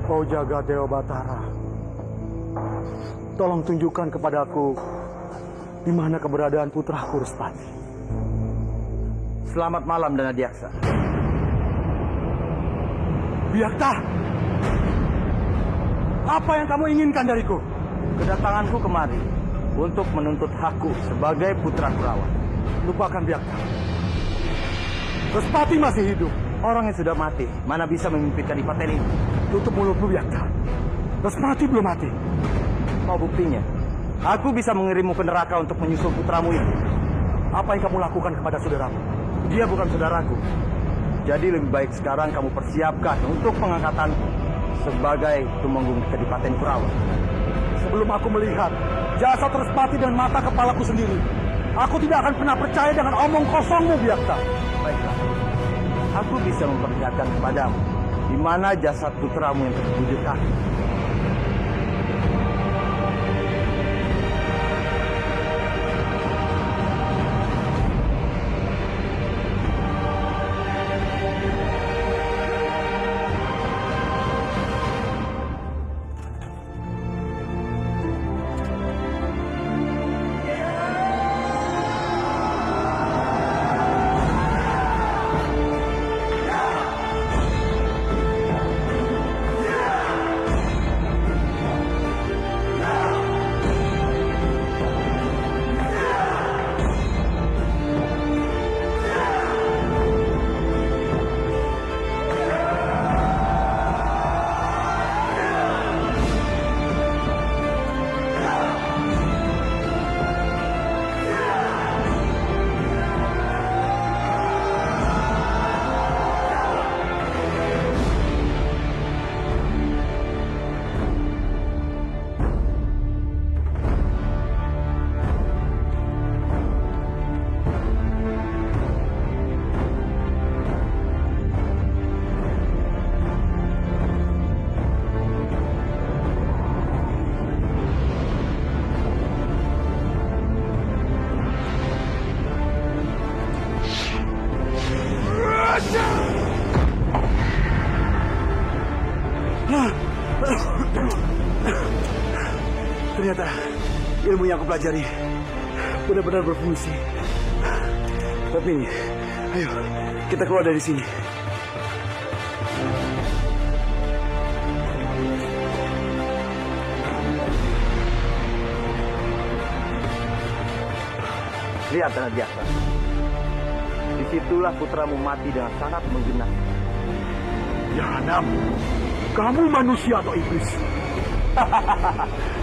Kau jaga Dewa Batara. Tolong tunjukkan kepadaku di mana keberadaan putraku Respati. Selamat malam, Danadiaksa. Biakta! Apa yang kamu inginkan dariku? Kedatanganku kemari untuk menuntut hakku sebagai putra Kurawa. Lupakan Biakta. Respati masih hidup. Orang yang sudah mati, mana bisa memimpikan Ipaten ini? Tutup mulutmu, Biakta. Respati belum mati. Mau buktinya? Aku bisa mengirimmu ke neraka untuk menyusul putramu ini. Apa yang kamu lakukan kepada saudaramu? Dia bukan saudaraku. Jadi lebih baik sekarang kamu persiapkan untuk pengangkatanku sebagai tumenggung Kadipaten Kurawa. Sebelum aku melihat jasad Respati dengan mata kepalaku sendiri, aku tidak akan pernah percaya dengan omong kosongmu, Biakta. Baiklah. Aku bisa memperlihatkan kepadamu di mana jasad putramu yang terbujur kaki. Ilmu yang aku pelajari benar-benar berfungsi. Tapi ayo kita keluar dari sini. Lihat dengan biasa. Disitulah putramu mati dengan sangat menggenang. Jahanam, kamu manusia atau iblis?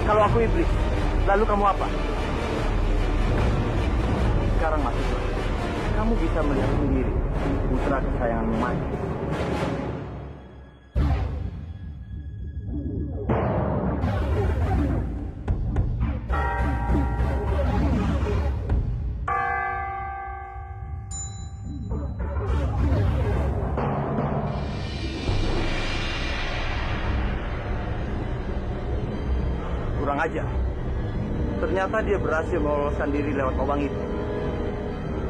Kalau aku iblis, lalu kamu apa? Sekarang masuklah. Kamu bisa melihat sendiri putra kesayanganmu mati. Kurang aja. Ternyata dia berhasil meloloskan diri lewat lubang itu.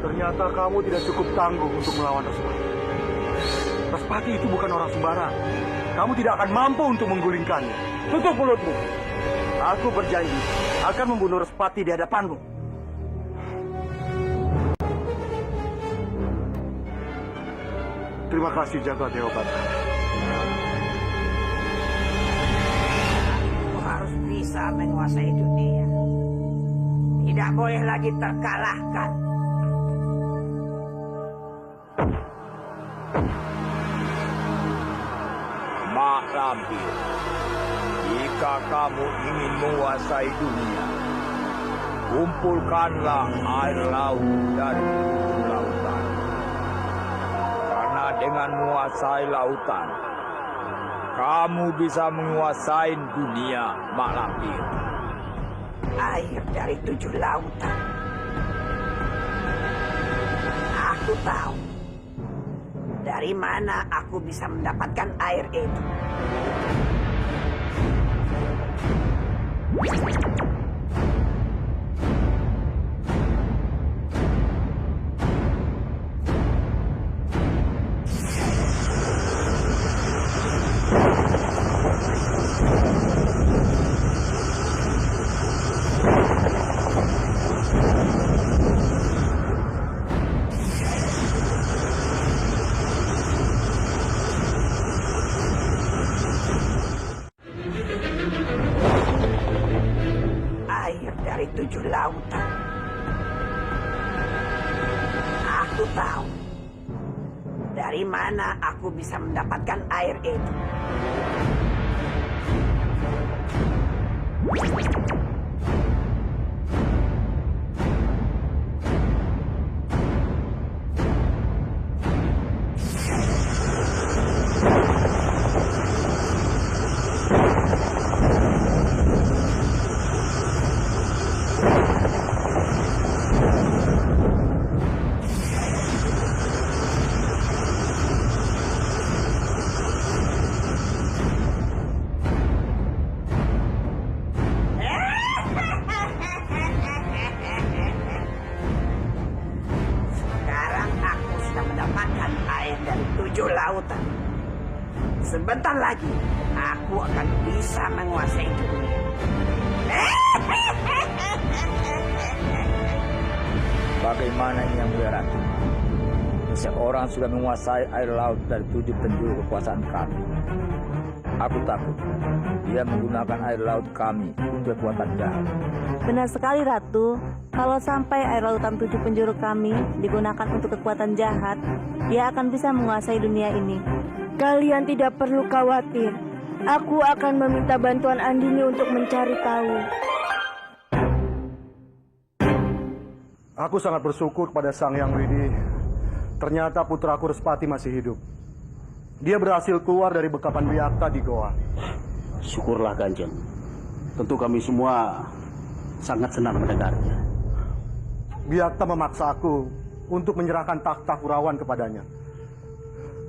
Ternyata kamu tidak cukup tangguh untuk melawan Respati. Respati itu bukan orang sembarang. Kamu tidak akan mampu untuk menggulingkannya. Tutup mulutmu. Aku berjanji akan membunuh Respati di hadapanmu. Terima kasih Jaga Dewa Batara. Aku harus bisa menguasai dunia. Tidak boleh lagi terkalahkan. Mak Lampir, jika kamu ingin menguasai dunia, kumpulkanlah air laut dari 7 lautan. Karena dengan menguasai lautan, kamu bisa menguasai dunia, Mak Lampir. Air dari 7 lautan. Aku tahu dari mana aku bisa mendapatkan air itu. Dari 7 lautan. Aku tahu dari mana aku bisa mendapatkan air itu. Lautan. Sebentar lagi aku akan bisa menguasai dunia. Bagaimana ini yang mulia Ratu? Seseorang sudah menguasai air laut dari 7 penjuru kekuasaan kami. Aku takut dia menggunakan air laut kami untuk kekuatan jahat. Benar sekali Ratu. Kalau sampai air lautan 7 penjuru kami digunakan untuk kekuatan jahat, dia akan bisa menguasai dunia ini. Kalian tidak perlu khawatir. Aku akan meminta bantuan Andini untuk mencari tahu. Aku sangat bersyukur pada Sang Hyang Widi. Ternyata putraku Respati masih hidup. Dia berhasil keluar dari bekapan Biyakta di goa. Syukurlah Kanjeng. Tentu kami semua sangat senang mendengarnya. Biyakta memaksa aku untuk menyerahkan takhta Kurawan kepadanya.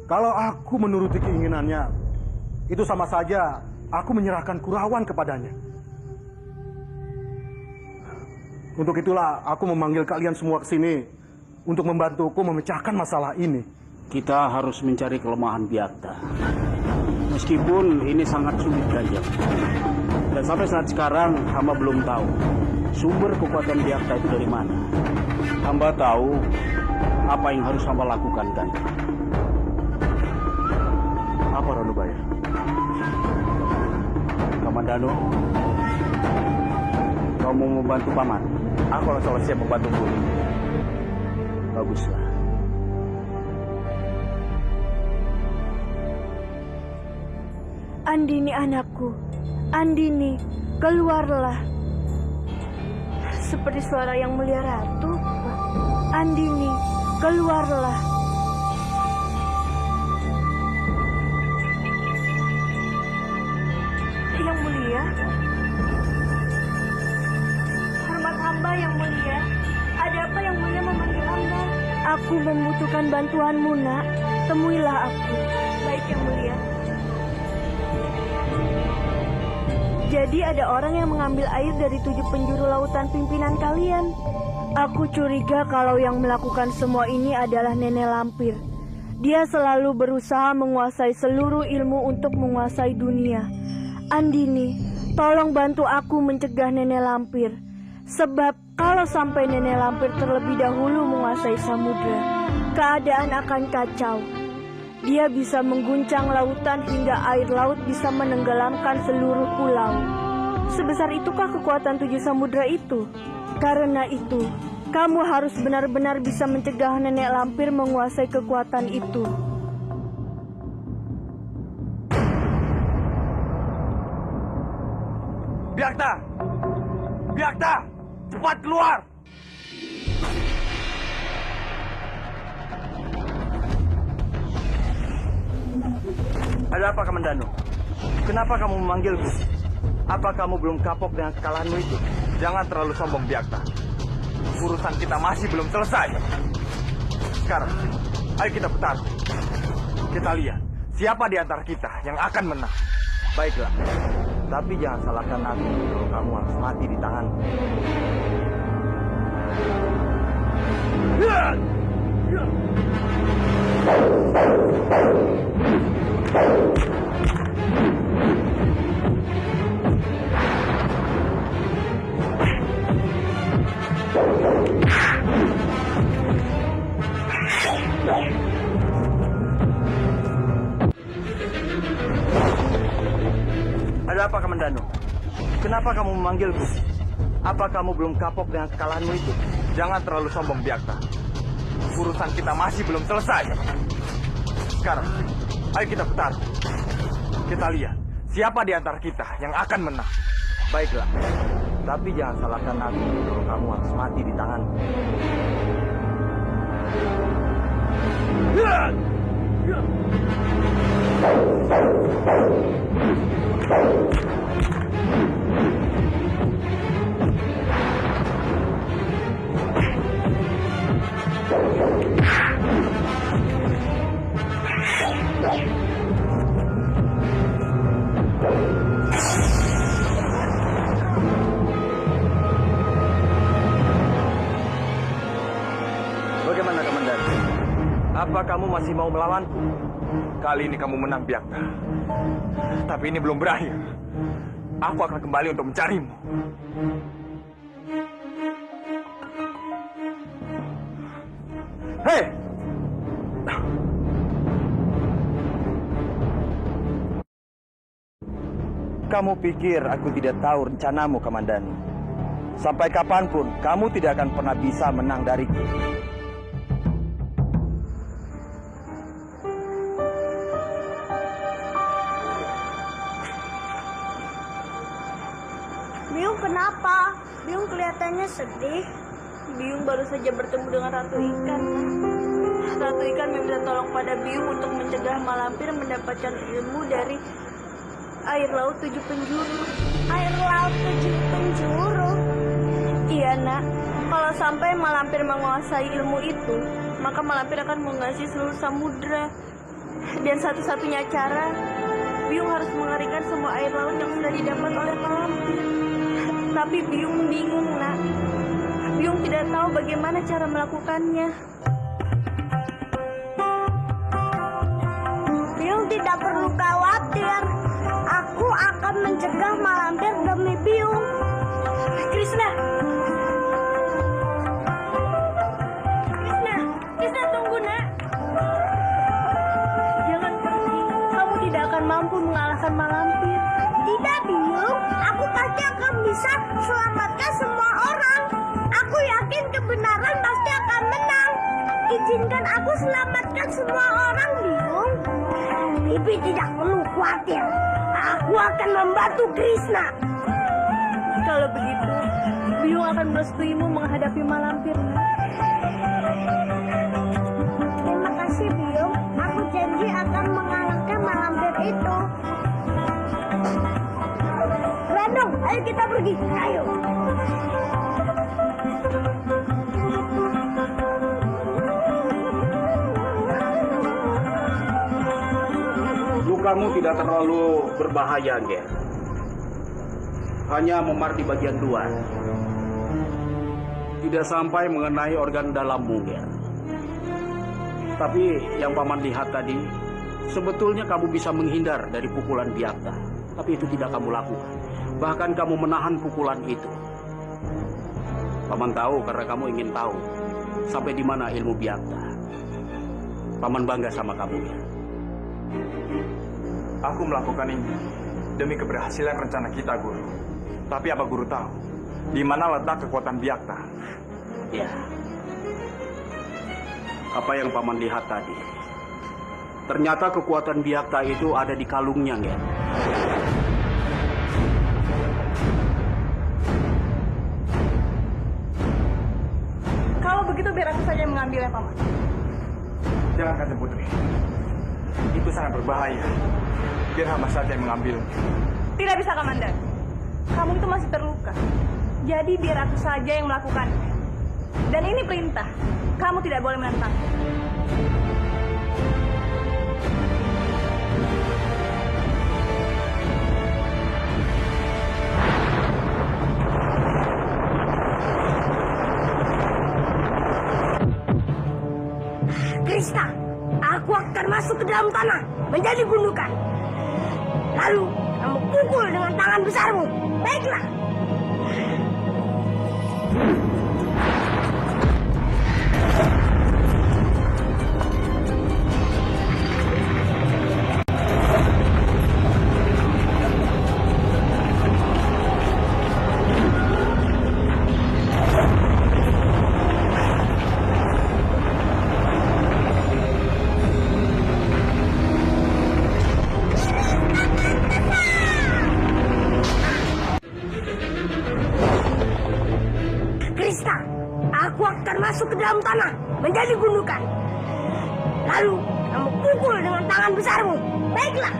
Kalau aku menuruti keinginannya, itu sama saja aku menyerahkan Kurawan kepadanya. Untuk itulah aku memanggil kalian semua ke sini untuk membantuku memecahkan masalah ini. Kita harus mencari kelemahan Biyakta. Meskipun ini sangat sulit Kanjeng. Dan sampai saat sekarang hamba belum tahu sumber kekuatan Byakta itu dari mana? Hamba tahu apa yang harus hamba lakukan, kan? Apa Ranubaya? Kamandano, kau mau membantu paman? Aku akan selalu siap membantu Guru. Baguslah. Andini anakku, Andini, keluarlah. Seperti suara yang mulia ratu. Andini, keluarlah. Yang mulia, hormat hamba yang mulia. Ada apa yang mulia memanggil hamba? Aku membutuhkan bantuanmu, nak. Temuilah aku. Baik yang mulia. Jadi ada orang yang mengambil air dari 7 penjuru lautan pimpinan kalian. Aku curiga kalau yang melakukan semua ini adalah Nenek Lampir. Dia selalu berusaha menguasai seluruh ilmu untuk menguasai dunia. Andini, tolong bantu aku mencegah Nenek Lampir. Sebab kalau sampai Nenek Lampir terlebih dahulu menguasai samudra, keadaan akan kacau. Dia bisa mengguncang lautan hingga air laut bisa menenggelamkan seluruh pulau. Sebesar itukah kekuatan 7 samudra itu? Karena itu, kamu harus benar-benar bisa mencegah Nenek Lampir menguasai kekuatan itu. Byakta! Byakta! Cepat keluar! Ada apa, Kamandano? Kenapa kamu memanggilku? Apa kamu belum kapok dengan kekalahanmu itu? Jangan terlalu sombong, Byakta. Urusan kita masih belum selesai. Sekarang, ayo kita bertarung. Kita lihat siapa di antara kita yang akan menang. Baiklah, tapi jangan salahkan aku kalau kamu harus mati di tanganku. Ada apa, Kamandano? Kenapa kamu memanggilku? Apa kamu belum kapok dengan kekalahanmu itu? Jangan terlalu sombong, Byakta. Urusan kita masih belum selesai. Sekarang, ayo kita bertarung. Kita lihat siapa di antara kita yang akan menang. Baiklah, tapi jangan salahkan aku kalau kamu harus mati di tanganku. Bagaimana, Komandan? Apa kamu masih mau melawanku? Kali ini kamu menang, Byakta. Tapi ini belum berakhir. Aku akan kembali untuk mencarimu. Hei! Kamu pikir aku tidak tahu rencanamu, Kamandani? Sampai kapanpun, kamu tidak akan pernah bisa menang dariku. Byung kenapa? Byung kelihatannya sedih. Byung baru saja bertemu dengan Ratu Ikan. Ratu Ikan meminta tolong pada Byung untuk mencegah Malampir mendapatkan ilmu dari air laut 7 penjuru. Air laut 7 penjuru? Iya, Nak. Kalau sampai Malampir menguasai ilmu itu, maka Malampir akan menguasai seluruh samudra. Dan satu-satunya cara, Byung harus mengeringkan semua air laut yang sudah didapat oleh Malampir. Tapi Byung bingung, Nak. Byung tidak tahu bagaimana cara melakukannya. Byung tidak perlu khawatir. Aku akan mencegah Malampir demi Byung. Krishna, Malampir. Tidak, Biung. Aku pasti akan bisa selamatkan semua orang. Aku yakin kebenaran pasti akan menang. Izinkan aku selamatkan semua orang, Biung. Bibi tidak perlu khawatir. Aku akan membantu Krishna. Kalau begitu, Biung akan merestuimu menghadapi Malampir. Terima kasih, Biung. Aku janji akan mengalahkan Malampir itu. Randong, ayo kita pergi. Ayo. Lukamu tidak terlalu berbahaya, Ger. Hanya memar di bagian luar. Tidak sampai mengenai organ dalammu, Ger. Tapi yang Paman lihat tadi, sebetulnya kamu bisa menghindar dari pukulan Byakta. Tapi itu tidak kamu lakukan. Bahkan kamu menahan pukulan itu. Paman tahu karena kamu ingin tahu sampai di mana ilmu Byakta. Paman bangga sama kamu, Ger. Aku melakukan ini demi keberhasilan rencana kita, Guru. Tapi apa Guru tahu di mana letak kekuatan Byakta? Ya. Apa yang Paman lihat tadi? Ternyata kekuatan Byakta itu ada di kalungnya, Ger. Kalau begitu biar aku saja mengambilnya, Paman. Jangan, Kanjeng Putri. Itu sangat berbahaya. Biar hamba saja yang mengambil. Tidak bisa, Komandan. Kamu itu masih terluka. Jadi biar aku saja yang melakukannya. Dan ini perintah. Kamu tidak boleh menentang. Krishna, aku akan masuk ke dalam tanah menjadi gundukan. Lalu kamu pukul dengan tangan besarmu. Baiklah. Krishna, aku akan masuk ke dalam tanah menjadi gundukan. Lalu kamu pukul dengan tangan besarmu. Baiklah.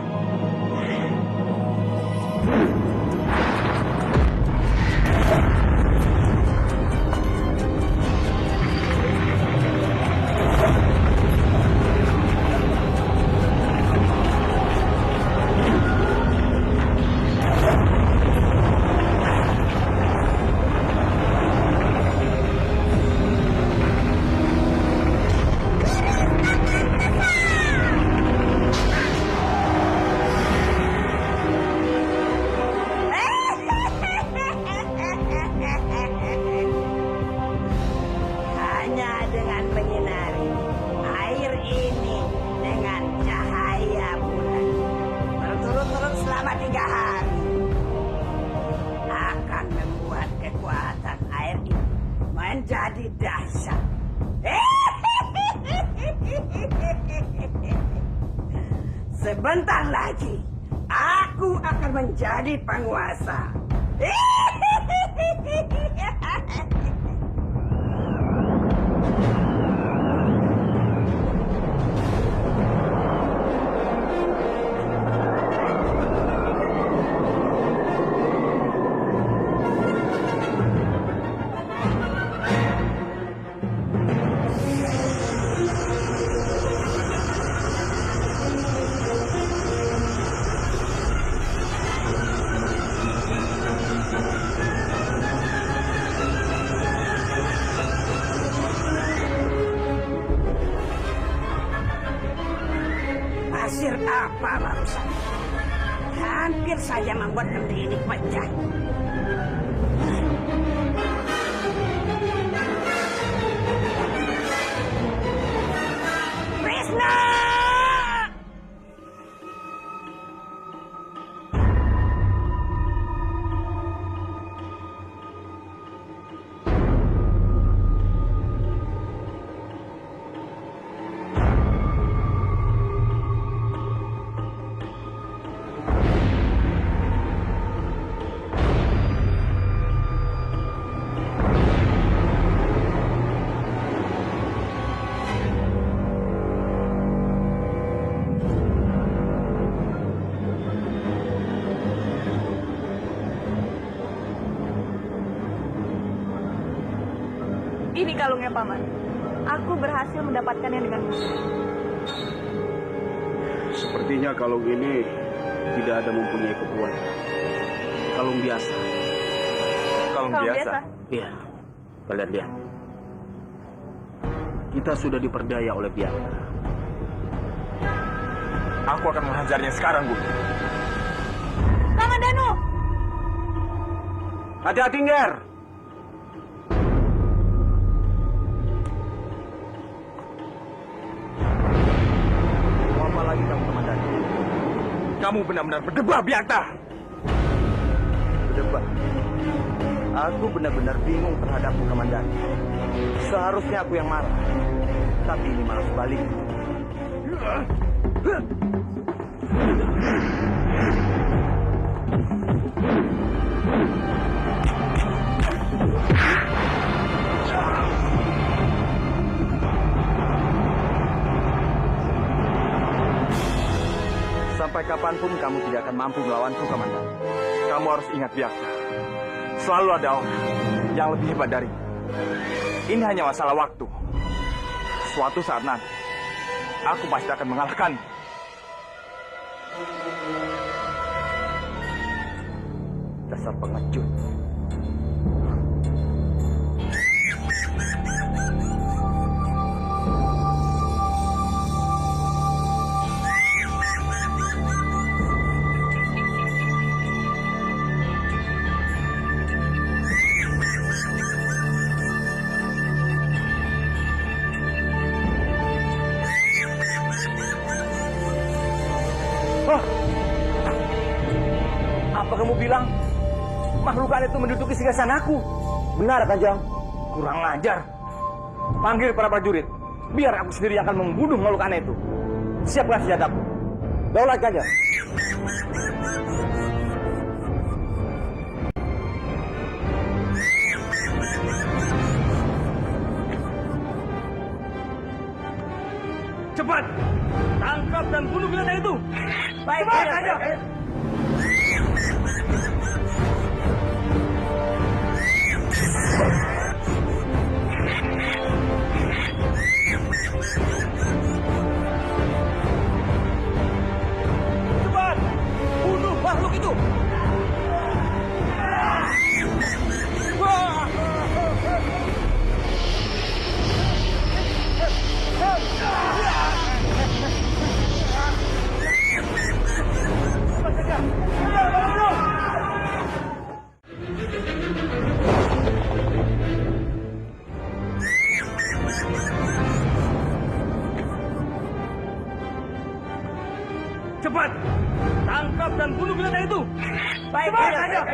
Hanya dengan menyinari air ini dengan cahaya bulan berturut-turut selama 3 hari akan membuat kekuatan air ini menjadi dahsyat. Sebentar lagi aku akan menjadi penguasa. Pasir apa barusan? Hampir saja membuat kendi ini pecah. Krishna! Ini kalungnya Paman. Aku berhasil mendapatkannya dengan mudah. Sepertinya kalung ini tidak ada mempunyai kekuatan. Kalung biasa. Kalung biasa. Iya. Kalian lihat. Kita sudah diperdaya oleh Biangka. Aku akan menghajarnya sekarang, Bu. Kamandanu! Hati-hati, Nger. Mau apa lagi kamu, Komandan? Kamu benar-benar berdebah, Biangka. Berdebah. Aku benar-benar bingung terhadapmu, Komandan. Seharusnya aku yang marah. Tapi ini malah sebaliknya. Sampai kapanpun kamu tidak akan mampu melawanku, Komandan. Kamu harus ingat, Biangka. Selalu ada orang yang lebih hebat darimu. Ini hanya masalah waktu. Suatu saat nanti, aku pasti akan mengalahkanmu. Dasar pengecut. Apa kamu bilang makhluk aneh itu menduduki singgasanaku? Benar, Kanjeng. Kurang ajar. Panggil para prajurit. Biar aku sendiri yang akan membunuh makhluk aneh itu. Siapkan senjatamu. Daulat, Kanjeng. Cepat! Tangkap dan bunuh binatang itu! Baik, cepat, Kanjeng! Cepat! Bunuh makhluk itu! Wah! Cepat! Tangkap dan bunuh binatang itu! Baik, cepat, Kanjeng!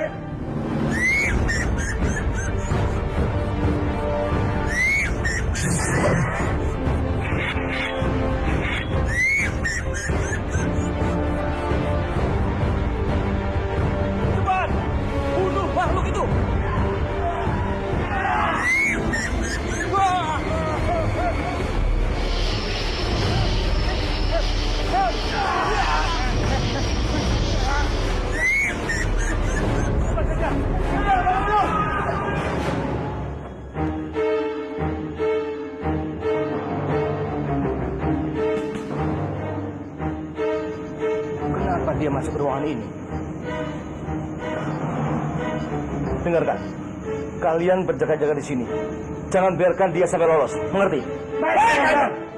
Cepat! Bunuh makhluk itu! Wah! Kenapa dia masuk ke ruangan ini? Dengarkan, kalian berjaga-jaga di sini. Jangan biarkan dia sampai lolos. Mengerti? Baik.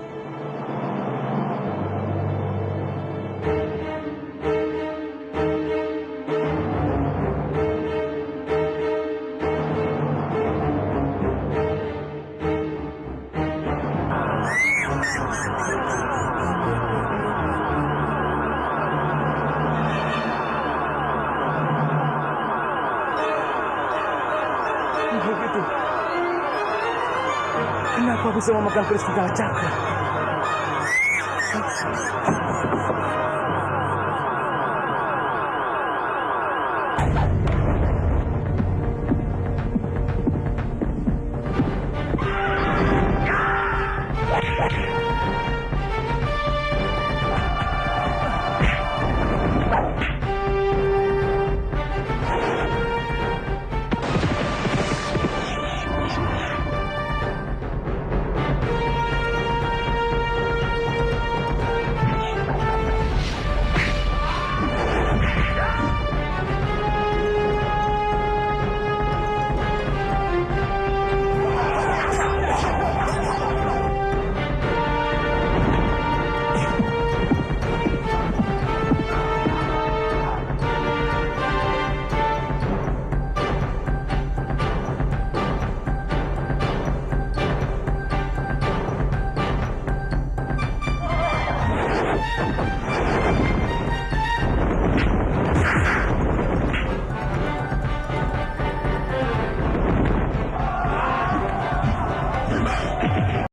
Makhluk itu kenapa bisa memegang keris Tunggal Cakra? Thank you.